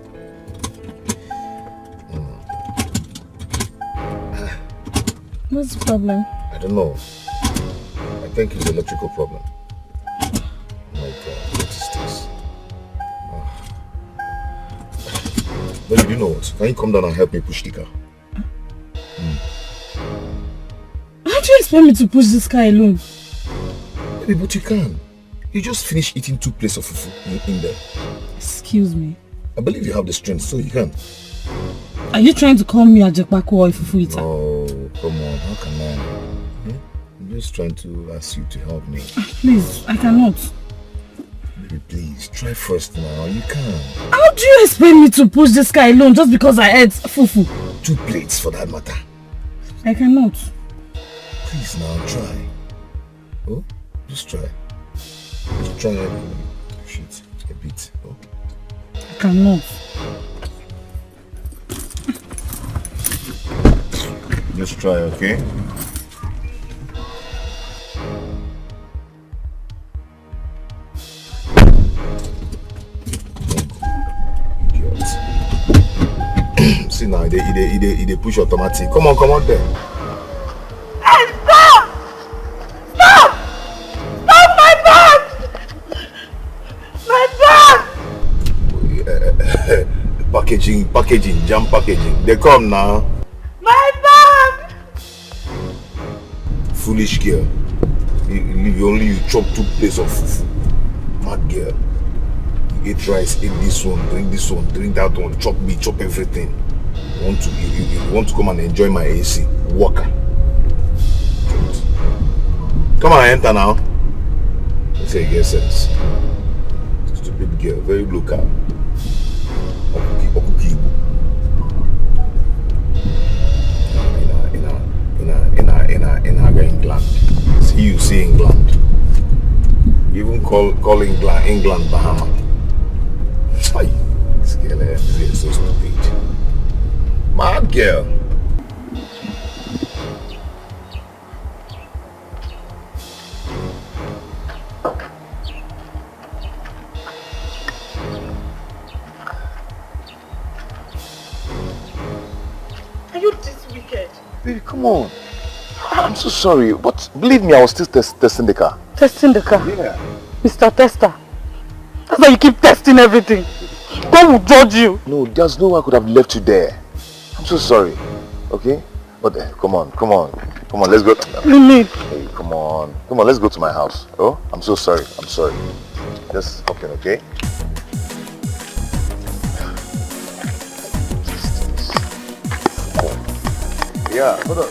What's the problem? I don't know. I think it's an electrical problem. Oh my God, what is this? But you know what? Can you come down and help me push the car? How do you expect me to push this car alone? Maybe, but you can. You just finished eating 2 plates of fufu in there. Excuse me. I believe you have the strength, so you can. Are you trying to call me a Jekpako or a fufu eater? Oh, come on, how can I? I'm just trying to ask you to help me. Please, I cannot. Baby, please, try first now. You can. How do you expect me to push this car alone just because I ate fufu? 2 plates for that matter. I cannot. Please now, try. Oh, just try. Just try and push it a bit. Oh. I cannot. Just try, okay? He push automatic. Come on there. Hey, stop! Stop! Stop my bag! My bag! Packaging, jam packaging. They come now. My bag! Foolish girl. You chop 2 plates of fufu. Mad girl. You eat rice, eat this one, drink that one, chop meat, chop everything. You want to come and enjoy my AC. Walker. Come on, enter now. Let's say you get sense. Stupid girl, very local. In England. See you see England. Even call England Bahama. This girl is so stupid. Mad girl. Are you this wicked? Baby, come on. I'm so sorry, but believe me, I was still testing the car. Testing the car? Yeah. Mr. Tester. That's why you keep testing everything. God will judge you. No, there's no way I could have left you there. I'm so sorry. Okay? But come on, let's go. Hey, come on, let's go to my house. Oh, I'm so sorry. Just hop in, okay? Yeah, hold on.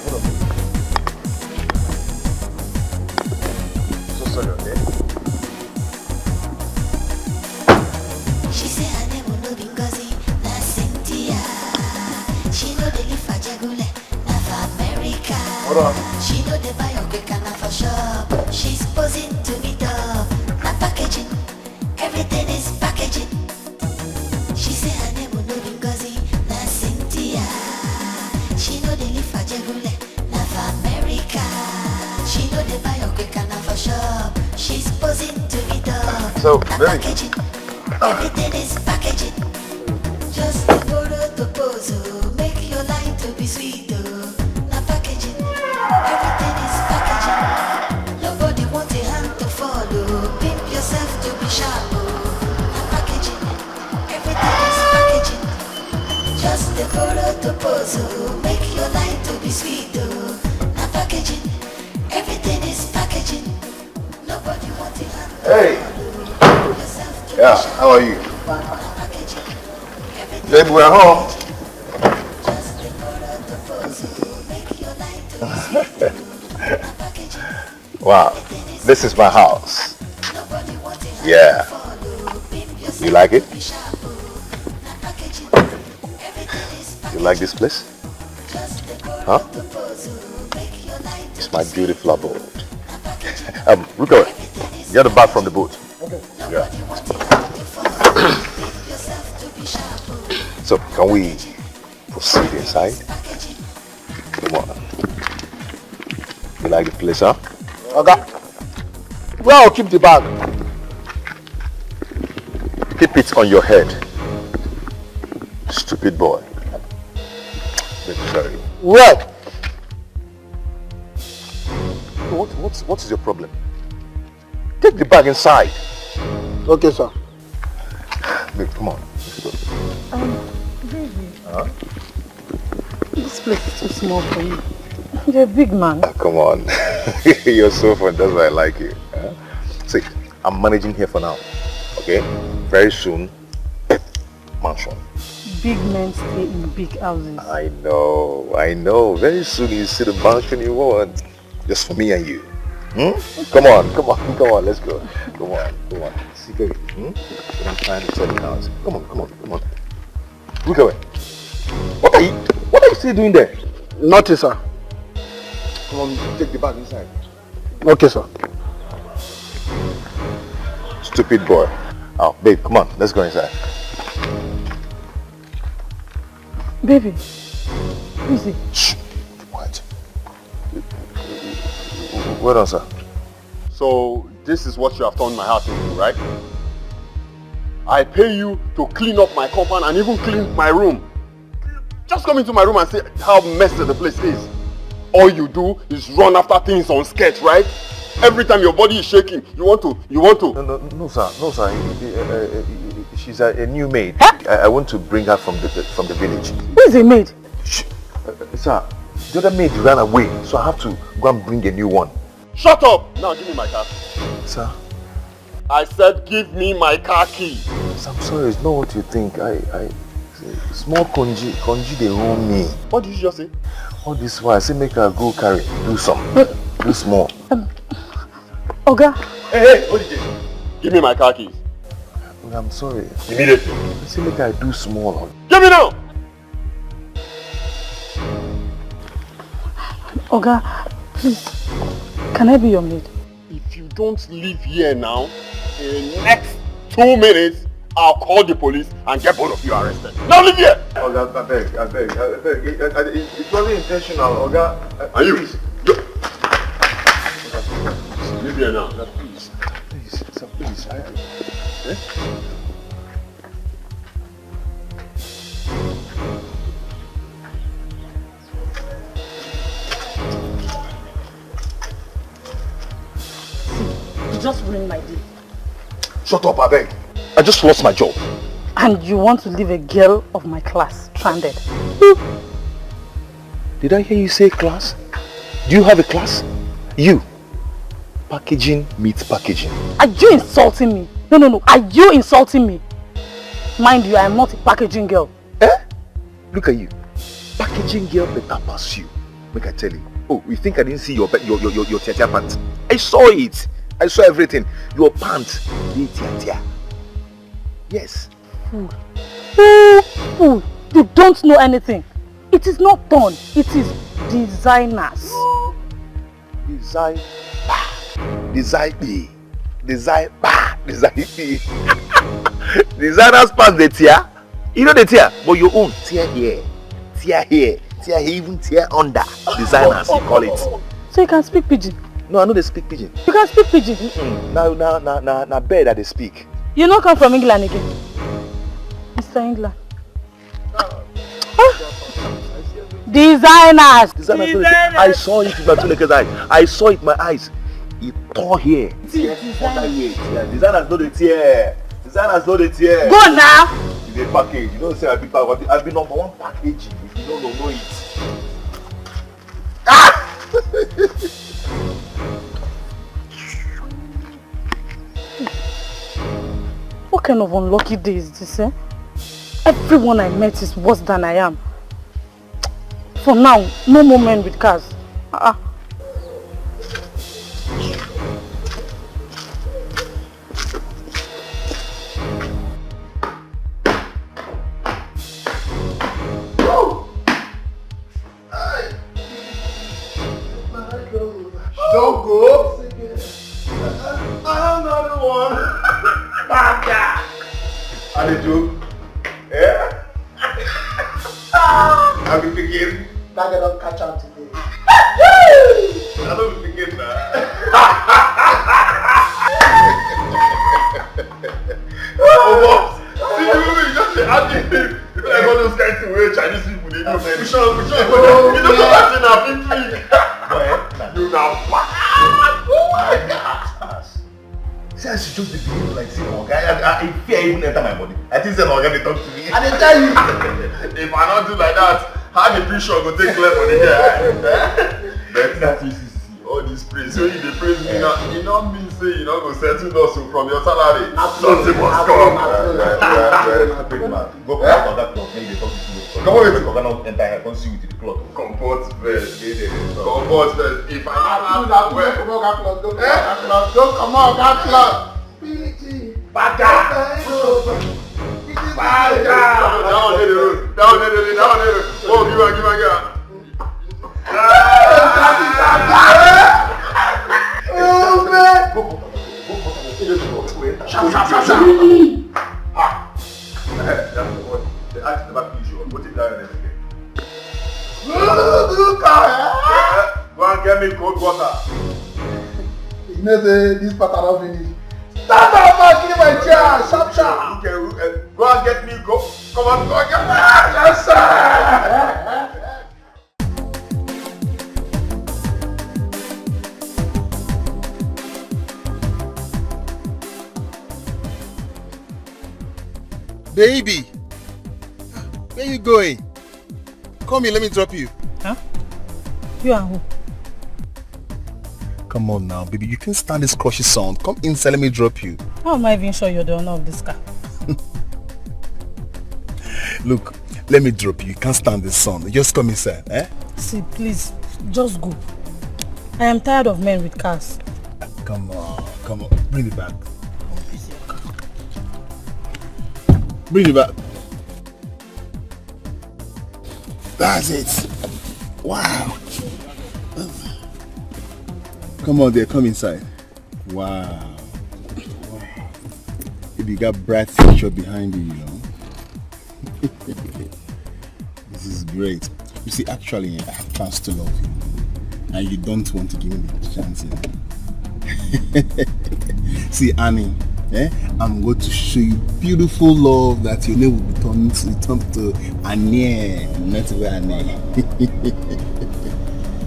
So sorry, okay? She say her name will no be Ngozi, na Cynthia. She know they live for Jagule, na for America. Hold on. She know they buy your quick and na for shop. She's posing to meet up, na packaging. Everything is packaging. She say her name will no be Ngozi, na Cynthia. She know they live for Jagule, na for America. She know they buy your quick and na for shop. She's posing to meet up, So, na baby. packaging. Everything is packaging. Just a photo to pose, oh. Make your life to be sweet, oh. Na packaging. Everything is packaging. Nobody wants a hand to follow. Pimp yourself to be sharp, oh. Na packaging. Everything is packaging. Just a photo to pose, oh. Make your life to be sweet, oh. Na packaging. Everything is packaging. Nobody wants a hand to Hey. follow. Yourself to Yeah, be sharp. how are you? Baby, we're home. Wow, this is my house. Yeah. You like it? You like this place? Huh? It's my beautiful abode. Rico, get the bag from the boat. Okay. Yeah. So, can we proceed inside? Come on. You like the place, huh? Okay. Where I'll keep the bag? Keep it on your head. Stupid boy. Sorry. Where? What is your problem? Take the bag inside. Okay, sir. Babe, come on. Let's go. Baby. Huh? This place is too small for you. You're a big man. Come on. You're so fun. That's why I like you. Huh? See, I'm managing here for now. Okay? Very soon, mansion. Big men stay in big houses. I know. Very soon you see the mansion you want. Just for me and you. Come on. Let's go. Come on. See, baby. What I'm trying to tell you now is, come on. Look away. What are you still doing there? Nothing, sir. Come on, take the bag inside. Okay, sir. Stupid boy. Oh, babe, come on. Let's go inside. Baby, who is it? Shh. What? Well done, sir. So this is what you have turned my house into, right? I pay you to clean up my compound and even clean my room. Just come into my room and see how messy the place is. All you do is run after things on sketch, right? Every time your body is shaking, you want to. No, sir. She's a new maid. Huh? I want to bring her from the village. Who is a maid? Sir, the other maid ran away, so I have to go and bring a new one. Shut up! Now give me my car. Sir? I said give me my car key. Sir, I'm sorry, it's not what you think. Small konji, they own me. What did you just say? All this while, I say make her go carry, do some, do small. Oga. Hey, what did you say? Give me my car keys. I'm sorry. Immediately. I say make her do small. Give me now! Oga, please, can I be your maid? If you don't leave here now, in the next 2 minutes, I'll call the police and get both of you arrested. Now leave here! Oga, I beg. It wasn't intentional, Oga. And you? Leave here now. Please, sir, please. You just ruined my day. Shut up, I beg. I just lost my job. And you want to leave a girl of my class stranded? Did I hear you say class? Do you have a class? You. Packaging meets packaging. Are you insulting me? No. Are you insulting me? Mind you, I am not a packaging girl. Look at you. Packaging girl better pass you. Make I tell you. Oh, you think I didn't see your tia pants? I saw it. I saw everything. Your pants, they tia. Yes. Fool. You don't know anything. It is not porn. It is designers. Designers pants the tear. You know the tear, but your own tear here, even tear under. Designers, you call it. So you can speak pidgin? No, I know they speak pidgin. You can speak pidgin? Now bed that they speak. You not come from England again? Mr. England. Designers. I saw it with my 2 naked eyes. I saw it with my eyes. It tore here. Designers know the tear. Go now. The package. You don't say I've been number 1 packaging. If you don't know it. What kind of unlucky day is this, eh? Everyone I met is worse than I am. For now, no more men with cars. Don't go. I'm not the one. Baka. Are they joke? Yeah? I'll be thinking. That guy don't catch out today. I don't be thinking that. Oh, boss. See, you just say, I think people like all those guys to wear Chinese people, they do, man. Push on. You don't know what's in our big tree. You now. See, I should just be behaving like say, okay, I fear even enter my body. I think say no they talk to me. And they tell you. If I don't do like that, how the preacher go take left on the hair? But that is all this praise. So you the praise me now. You don't mean say you don't go settle us from your salary. Something must come. Go back on that cloth. Maybe they talk to you. Come on, we're gonna enter here. Come see with the cloth. Comport first. Comport first. If I don't that way, Don't come out that cloth. Bada. Down the road. Oh, give her. Oh man. Sharp. That's the one. The axe never please you. Put it down and everything. Go and get me cold water. You know this part I don't finish. Stand up and give my chair. Sharp. Okay, Go and get me, go. Come on, go and get me. Yes, sir. Baby, where you going? Come here, let me drop you. Huh? You are who? Come on now, baby. You can't stand this crushy sound. Come inside, let me drop you. How am I even sure you're the owner of this car? Look, let me drop you. You can't stand this sound. Just come inside, eh? See, please, just go. I am tired of men with cars. Come on. Bring it back. Bring it back. That's it. Wow. Come on there, come inside. Wow. You got bright future behind you, you know. This is great. You see, actually, I have plans to love you. And you don't want to give me the chance, you know. See, Annie, I'm going to show you beautiful love that your name will be turned to Anye, not to Anye.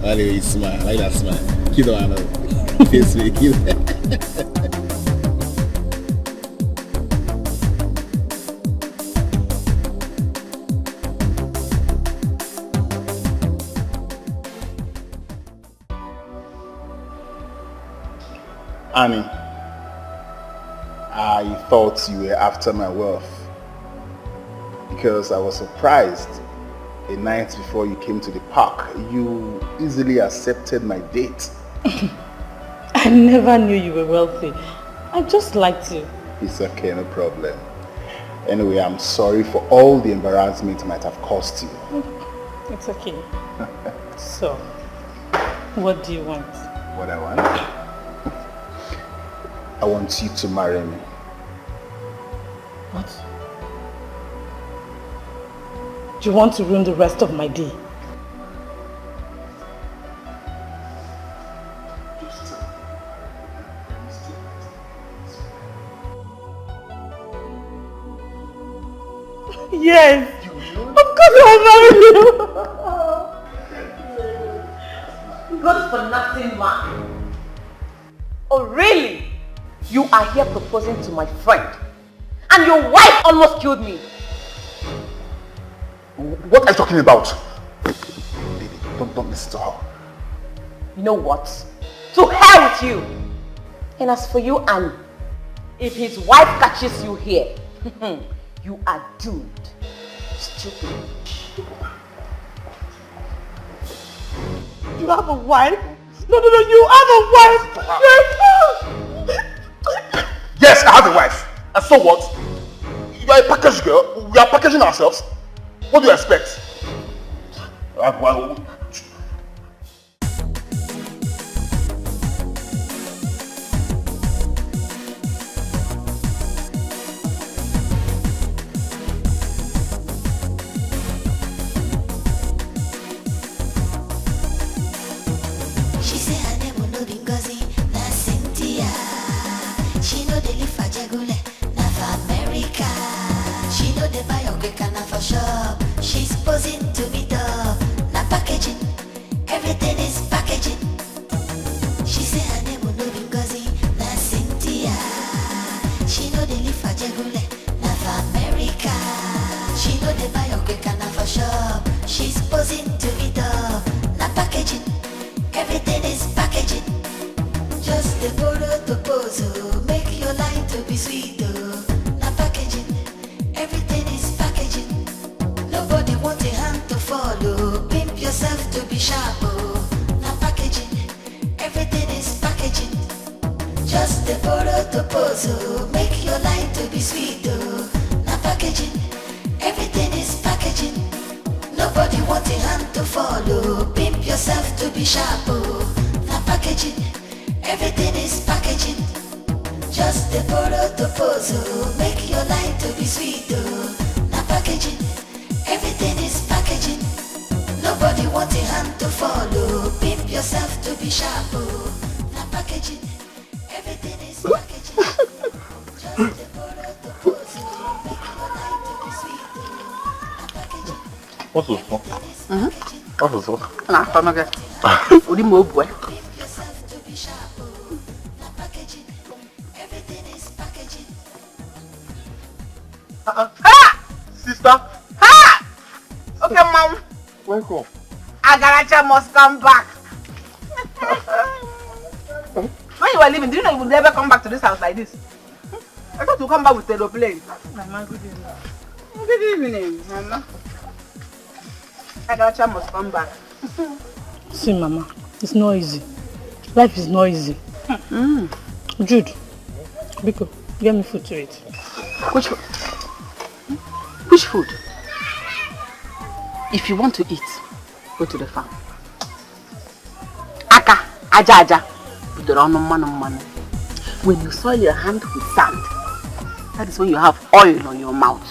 Anyway, you smile. I like that smile. Kid on another. Face me, kid. Annie, I thought you were after my wealth because I was surprised a night before you came to the park. You easily accepted my date. I never knew you were wealthy. I just liked you. It's okay, no problem. Anyway, I'm sorry for all the embarrassment it might have cost you. It's okay. So, what do you want? What I want? I want you to marry me. What? Do you want to ruin the rest of my day? Yes! Of course I'll marry you! Good for nothing man. Oh really? You are here proposing to my friend. And your wife almost killed me. What are you talking about? Don't listen to her. You know what? To hell with you! And as for you, Annie, if his wife catches you here, you are doomed. Stupid. You have a wife? No, you have a wife! Yes, I have a wife. And so what? You are a package girl. We are packaging ourselves. What do you expect? She say her name will no be Ngozi, na Cynthia. She know they live for Jagule, na for America. She know they buy Okeka, na for shop. She's posing to be tough, na packaging. Everything is packaging. She say her name will no be Ngozi, na Cynthia. She know they live for Jagule, na for America. She know they buy Okeka, na for shop. She's posing to be tough, na packaging. Everything is packaging. Just the borrow to pose, make your life to be sweet, na packaging. Everything is packaging. Nobody wants a hand to follow. Pimp yourself to be sharp, na packaging. Everything is packaging. Just the borrow to pose, make your life to be sweet, na packaging. Everything is packaging. Nobody wants a hand to follow. Pimp yourself to be sharp, na packaging. Everything is packaging. Just the borrow to pose, make your life to be sweet, na packaging. Everything is packaging. Nobody wants a hand to follow. Pimp yourself to be sharp, na packaging. Everything is packaging. Just the borrow to pose, make your life What was wrong? What was wrong? Nah, I'm not Udi mo boy. Sister. Ha! Okay, mom. Welcome. Agaracha must come back. When you were leaving, do you know you would never come back to this house like this? I thought you come back with the plane. Mama, good evening. Good evening, Mama. Agaracha must come back. See, Mama, it's not easy. Life is not easy. Jude, Biko, get me food to eat. Which food? Which food? If you want to eat, go to the farm. Aka, aja. When you soil your hand with sand, that is when you have oil on your mouth.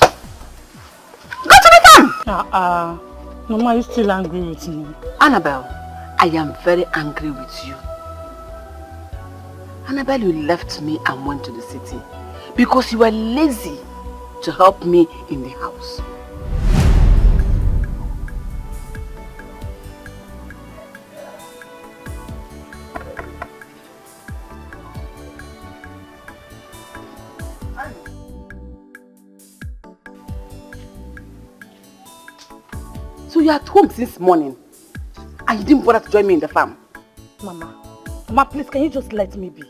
Go to the farm! Mama, you still angry with me? Annabelle, I am very angry with you. Annabelle, you left me and went to the city because you were lazy to help me in the house. So you're at home since morning and you didn't bother to join me in the farm? Mama, please, can you just let me be?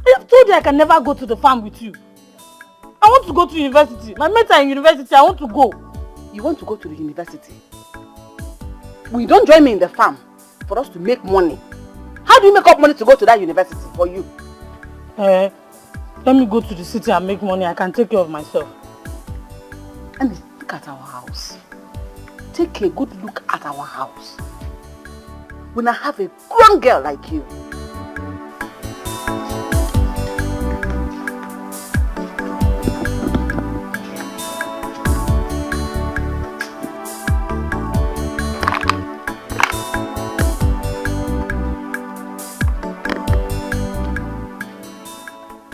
I have told you I can never go to the farm with you. I want to go to university. My mates are in university. I want to go. You want to go to the university? Well, you don't join me in the farm for us to make money. How do you make up money to go to that university for you? Let me go to the city and make money. I can take care of myself. And look at our house. Take a good look at our house. When I have a grown girl like you.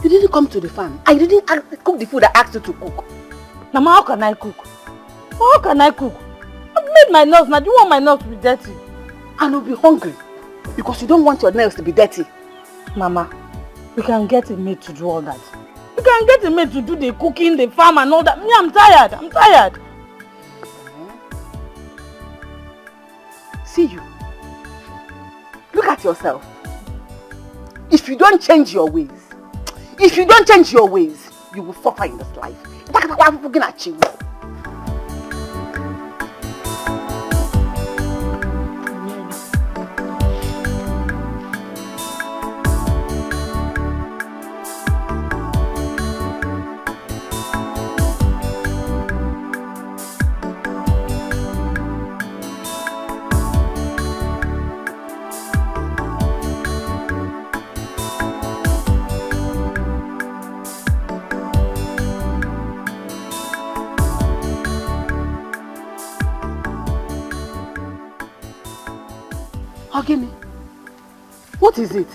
You didn't come to the farm. I didn't cook the food I asked you to cook. Mama, how can I cook? How can I cook? I've made my nails now. Do you want my nails to be dirty? And you'll be hungry because you don't want your nails to be dirty. Mama, we can get a maid to do all that. We can get a maid to do the cooking, the farm and all that. Me, I'm tired. See you. Look at yourself. If you don't change your ways, you will suffer in this life. I'm looking at you. Give me. What is it?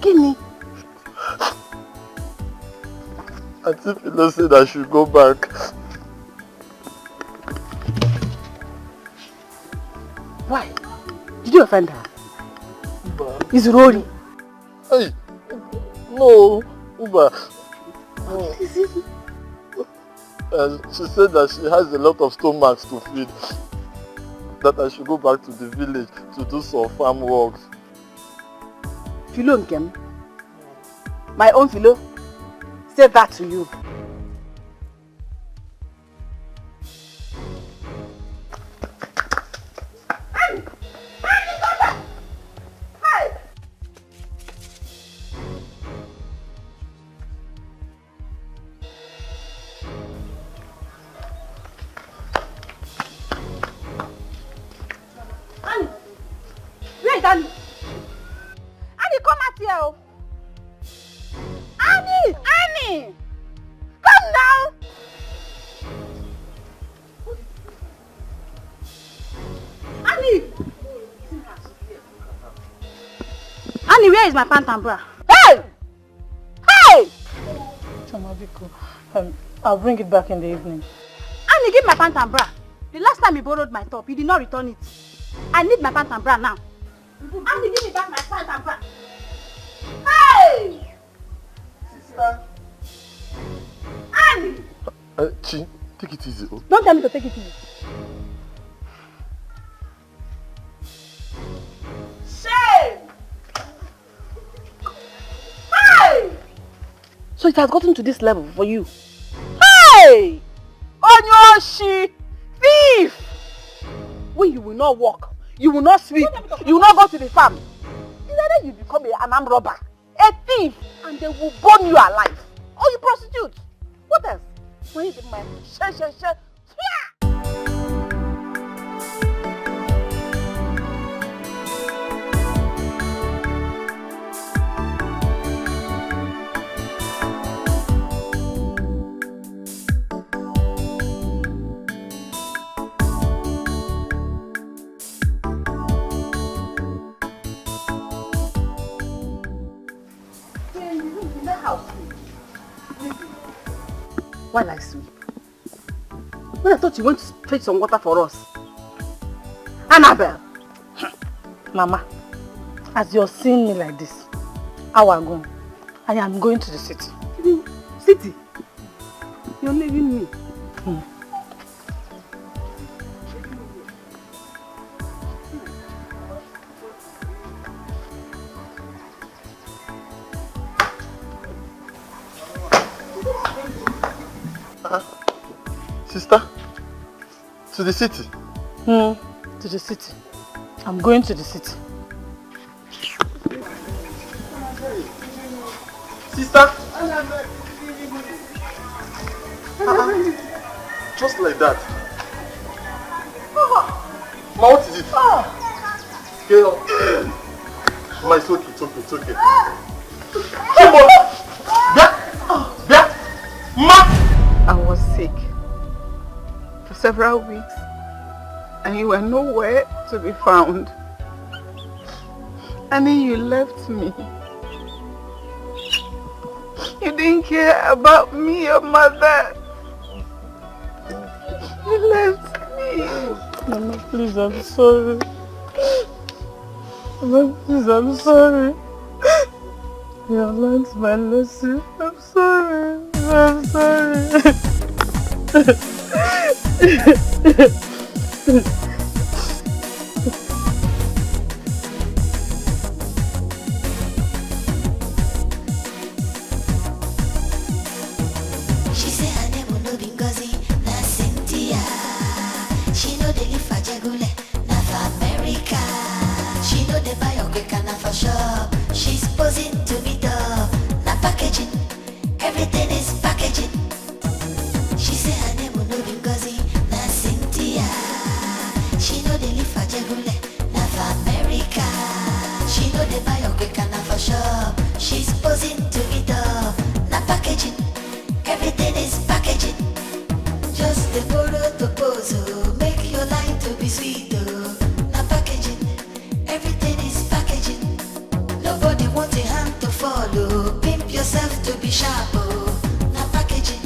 Give me. I think Philo said I should go back. Why? Did you offend her? Is Rory? Hey, no, Uba. What is it? She said that she has a lot of stomachs to feed. That I should go back to the village to do some farm works. Philo Nkem? My own Philo? Say that to you. My pant and bra. Hey! Chamabiko, I'll bring it back in the evening. Annie, give my pant and bra. The last time you borrowed my top, you did not return it. I need my pant and bra now. Annie, give me back my pant and bra. Hey! Sister. Annie! Chi, take it easy. Oh. Don't tell me to take it easy. Shame! Hey! So it has gotten to this level for you. Hey! Onyoshi! Thief! When you will not walk, you will not sweep, you will not go to the farm. Either you become an armed robber, a thief, and they will burn you alive. Or you prostitute. What else? When you get my share. While I sleep. When I thought you went to fetch some water for us. Annabelle! Mama, as you're seeing me like this, how I go? I am going to the city. City? You're leaving me. Sister, to the city? To the city. I'm going to the city. Sister? Just like that. Ma, what is it? Girl. Ma, it's okay. Come on! Ma! I was sick for several weeks and you were nowhere to be found. And then you left me. You didn't care about me, your mother. You left me. Mama, please, I'm sorry. Mama, please, I'm sorry. You have learned my lesson. I'm sorry. I'm sorry. She say her name will no be Ngozi, na Cynthia. She know they live for Jagule, na for America. She know they buy Okweka, na for shop. She's posing to meet up, na packaging. Everything is packaging. She say her name will no be Ngozi, na Cynthia. She know they live for Jagule, na for America. She know they buy Okweka, na for shop. She's posing to meet up, na packaging. Everything is packaging. Just the borrow to pose, oh. Make your life to be sweet, oh. Na packaging. Everything is packaging. Nobody wants a hand to follow. Pimp yourself to be sharp, oh. Na packaging.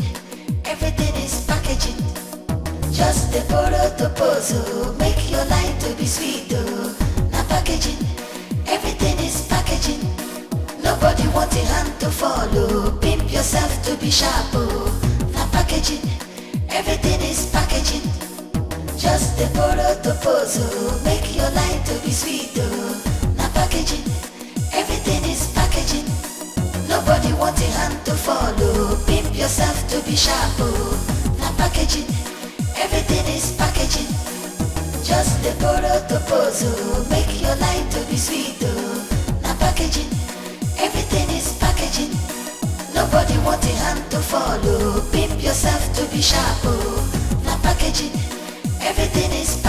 Everything is packaging. Just the borrow to pose, oh. Make your life to be sweet, oh. Na packaging. Everything is packaging. Nobody wants a hand to follow. Pimp yourself to be sharp, oh. Na packaging. Everything is packaging. Just the borrow to pose, oh. Make your life to be sweet, oh. Na packaging. Everything is packaging. Nobody wants a hand to follow. Pimp yourself to be sharp, oh. Na packaging. Everything is packaging. Just the borrow to pose, oh. Make your life to be sweet, oh. Na packaging. Everything is packaging. Nobody wants a hand to follow. Pimp yourself to be sharp, oh. Na packaging. Everything is packaging.